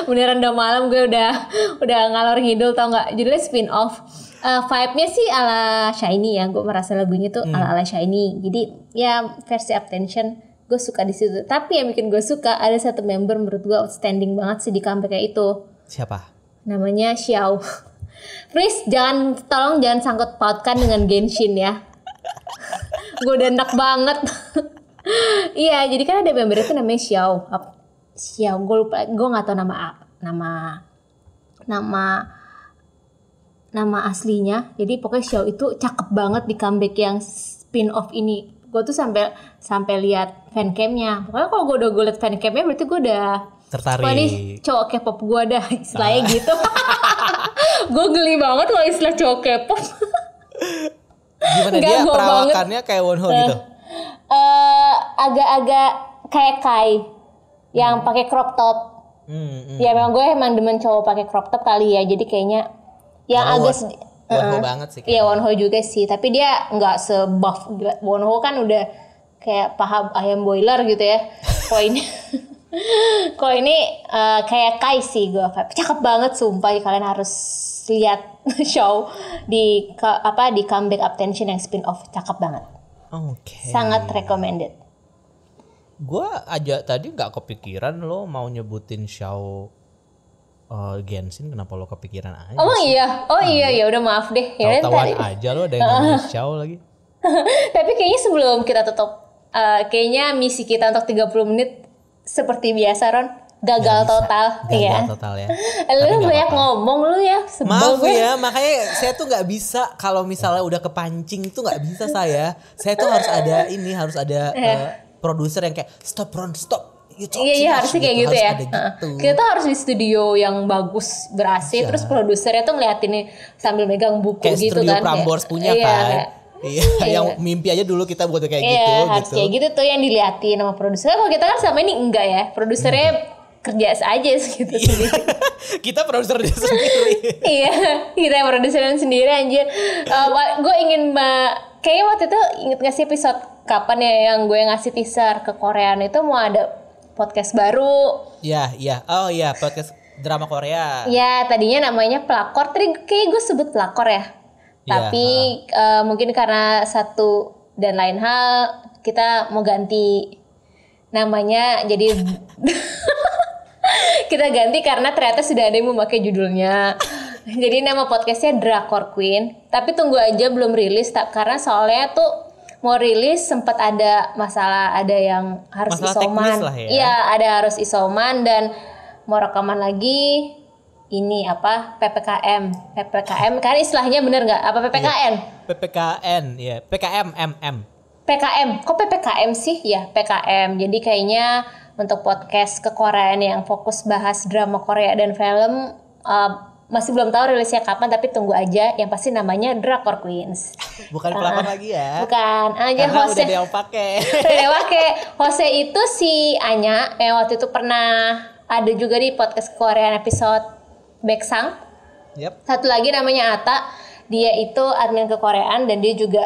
Beneran udah malam gue udah ngalor ngidul tau nggak, judulnya Spin Off. Vibe-nya sih ala Shiny ya, gue merasa lagunya tuh ala Shiny. Jadi ya versi Uptension gue suka di situ. Tapi yang bikin gue suka ada satu member menurut gue outstanding banget sih di comeback itu. Siapa? Namanya Xiao. Please tolong jangan sangkut pautkan dengan Genshin ya. Gue udah enak banget. Iya, jadi kan ada member itu namanya Xiao. Xiao, gue lupa, gue nggak tahu nama aslinya. Jadi pokoknya Xiao itu cakep banget di comeback yang spin off ini. Gue tuh sampai lihat fancamnya. Pokoknya kalau gue liat fancamnya berarti gue udah tertarik. Wah nih cowok K-pop gue dah istilahnya gitu. Gue geli banget kalau istilah cowok K-pop. Gimana dia perawakannya kayak Wonho gitu? Agak-agak kayak Kai yang pakai crop top. Ya memang demen cowok pakai crop top kali ya. Jadi kayaknya yang agak Wonho banget sih. Iya Wonho juga sih. Tapi dia nggak se-buff. Wonho kan udah kayak paha ayam boiler gitu ya. Kalau ini kayak Kai sih gue. Cakep banget sumpah, kalian harus lihat show di comeback Uptension yang spin off, cakep banget. Oke. Sangat recommended. Gue aja tadi nggak kepikiran lo mau nyebutin show Genshin, kenapa lo kepikiran aja? Iya ya udah maaf deh. Ya tahu-tahuan aja lo ada yang namanya show lagi. Tapi kayaknya sebelum kita tutup, kayaknya misi kita untuk 30 menit seperti biasa Ron. Gagal total ya. Lu banyak ngomong lu ya. Maaf ya, makanya saya tuh nggak bisa kalau misalnya udah kepancing tuh nggak bisa saya. Saya tuh harus ada produser yang kayak stop Ron, stop. Iya harusnya kayak gitu ya. Gitu. Kita harus di studio yang bagus ber-AC, terus produsernya tuh ngeliatin nih sambil megang buku kayak gitu kan. Kayak studio Prambors punya kan. Iya, yang mimpi aja dulu kita buat kayak gitu. Iya, harus kayak gitu tuh yang diliatin sama produsernya. Kalau kita kan sama ini enggak ya, produsernya kerja aja gitu sendiri. Kita produser sendiri. Iya, kita produser sendiri anjir. Gue ingin kayaknya waktu itu inget ngasih episode kapan ya yang gue ngasih teaser ke Koreaan itu mau ada podcast baru. Iya. Oh iya, podcast drama Korea. Ya, tadinya namanya Pelakor. Tadi kayak gue sebut Pelakor ya. Tapi mungkin karena satu dan lain hal kita mau ganti namanya jadi kita ganti karena ternyata sudah ada yang memakai judulnya. Jadi nama podcastnya Drakor Queen. Tapi tunggu aja belum rilis karena soalnya tuh mau rilis sempat ada masalah, ada yang harus Masalah isoman. teknis lah ya. Iya, ada harus isoman dan mau rekaman lagi ini apa PPKM kan istilahnya bener nggak? Apa PPKN? PPKN ya, PKM. Kok PPKM sih? Ya PKM. Jadi kayaknya untuk podcast kekoreaan yang fokus bahas drama Korea dan film masih belum tahu rilisnya kapan, tapi tunggu aja. Yang pasti namanya Drakor Queens. Bukan pelakor lagi ya. Bukan. Karena Hose. udah dia yang pakai. Udah pakai. Hose itu si Anya yang waktu itu pernah ada juga di podcast Korean episode Baeksang. Yep. Satu lagi namanya Ata. Dia itu admin kekoreaan dan dia juga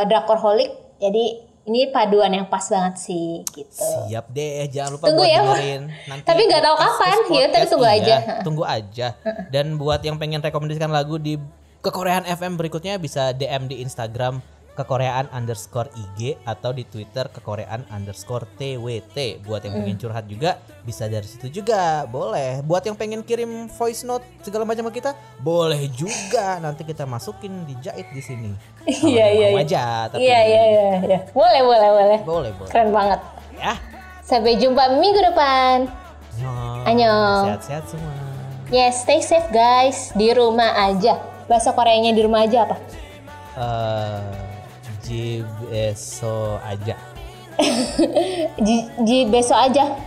drakorholic. Jadi ini paduan yang pas banget sih gitu. Siap deh, jangan lupa Tunggu buat ya, dengerin. Nanti tapi nggak tahu pas kapan, ya tapi podcast, tunggu aja. Tunggu aja. Dan buat yang pengen rekomendasikan lagu di Kekoreaan FM berikutnya bisa DM di Instagram kekoreaan_IG atau di Twitter kekoreaan_TWT. Buat yang pengen curhat juga bisa dari situ juga, boleh. Buat yang pengen kirim voice note segala macam ke kita, boleh juga. Nanti kita masukin dijahit di sini. Iya. Aja, tapi Iya. Boleh. boleh. Keren banget. Ya. Sampai jumpa minggu depan. Annyeong. Sehat-sehat semua. Yes, stay safe guys. Di rumah aja. Bahasa Koreanya di rumah aja apa? Jibeso aja. Besok aja.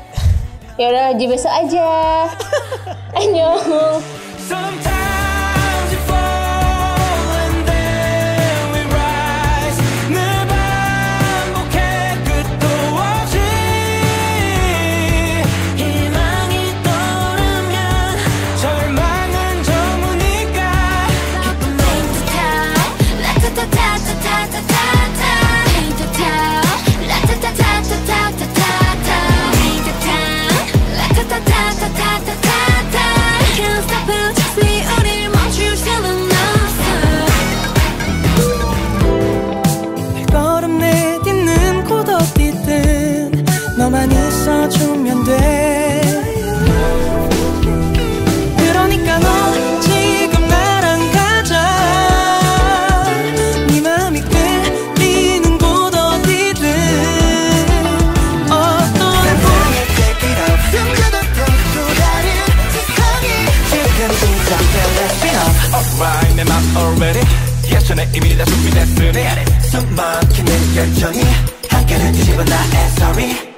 Ya udah, besok aja. Annyeong. Sometimes you fall and then we rise. 늘 반복해 끝도 없이 희망이 떠오르면 절망은 저무니까 기쁨 Can't stop it, just me 우릴 멈출 수는 없어 발걸음 내딛는 고독 뒤든 너만 있어주면 돼 그러니까 너 지금 나랑 가자 네 맘이 끌리는 곳 어디든 어떤 세상에 take it up 숨겨뒀던 또 다른 세상이 지금 시작된 Let's spin up Alright 내 맘 already 예전에 이미 다 준비됐으니 숨막히는 열정이 한결을 뒤집어 나의 story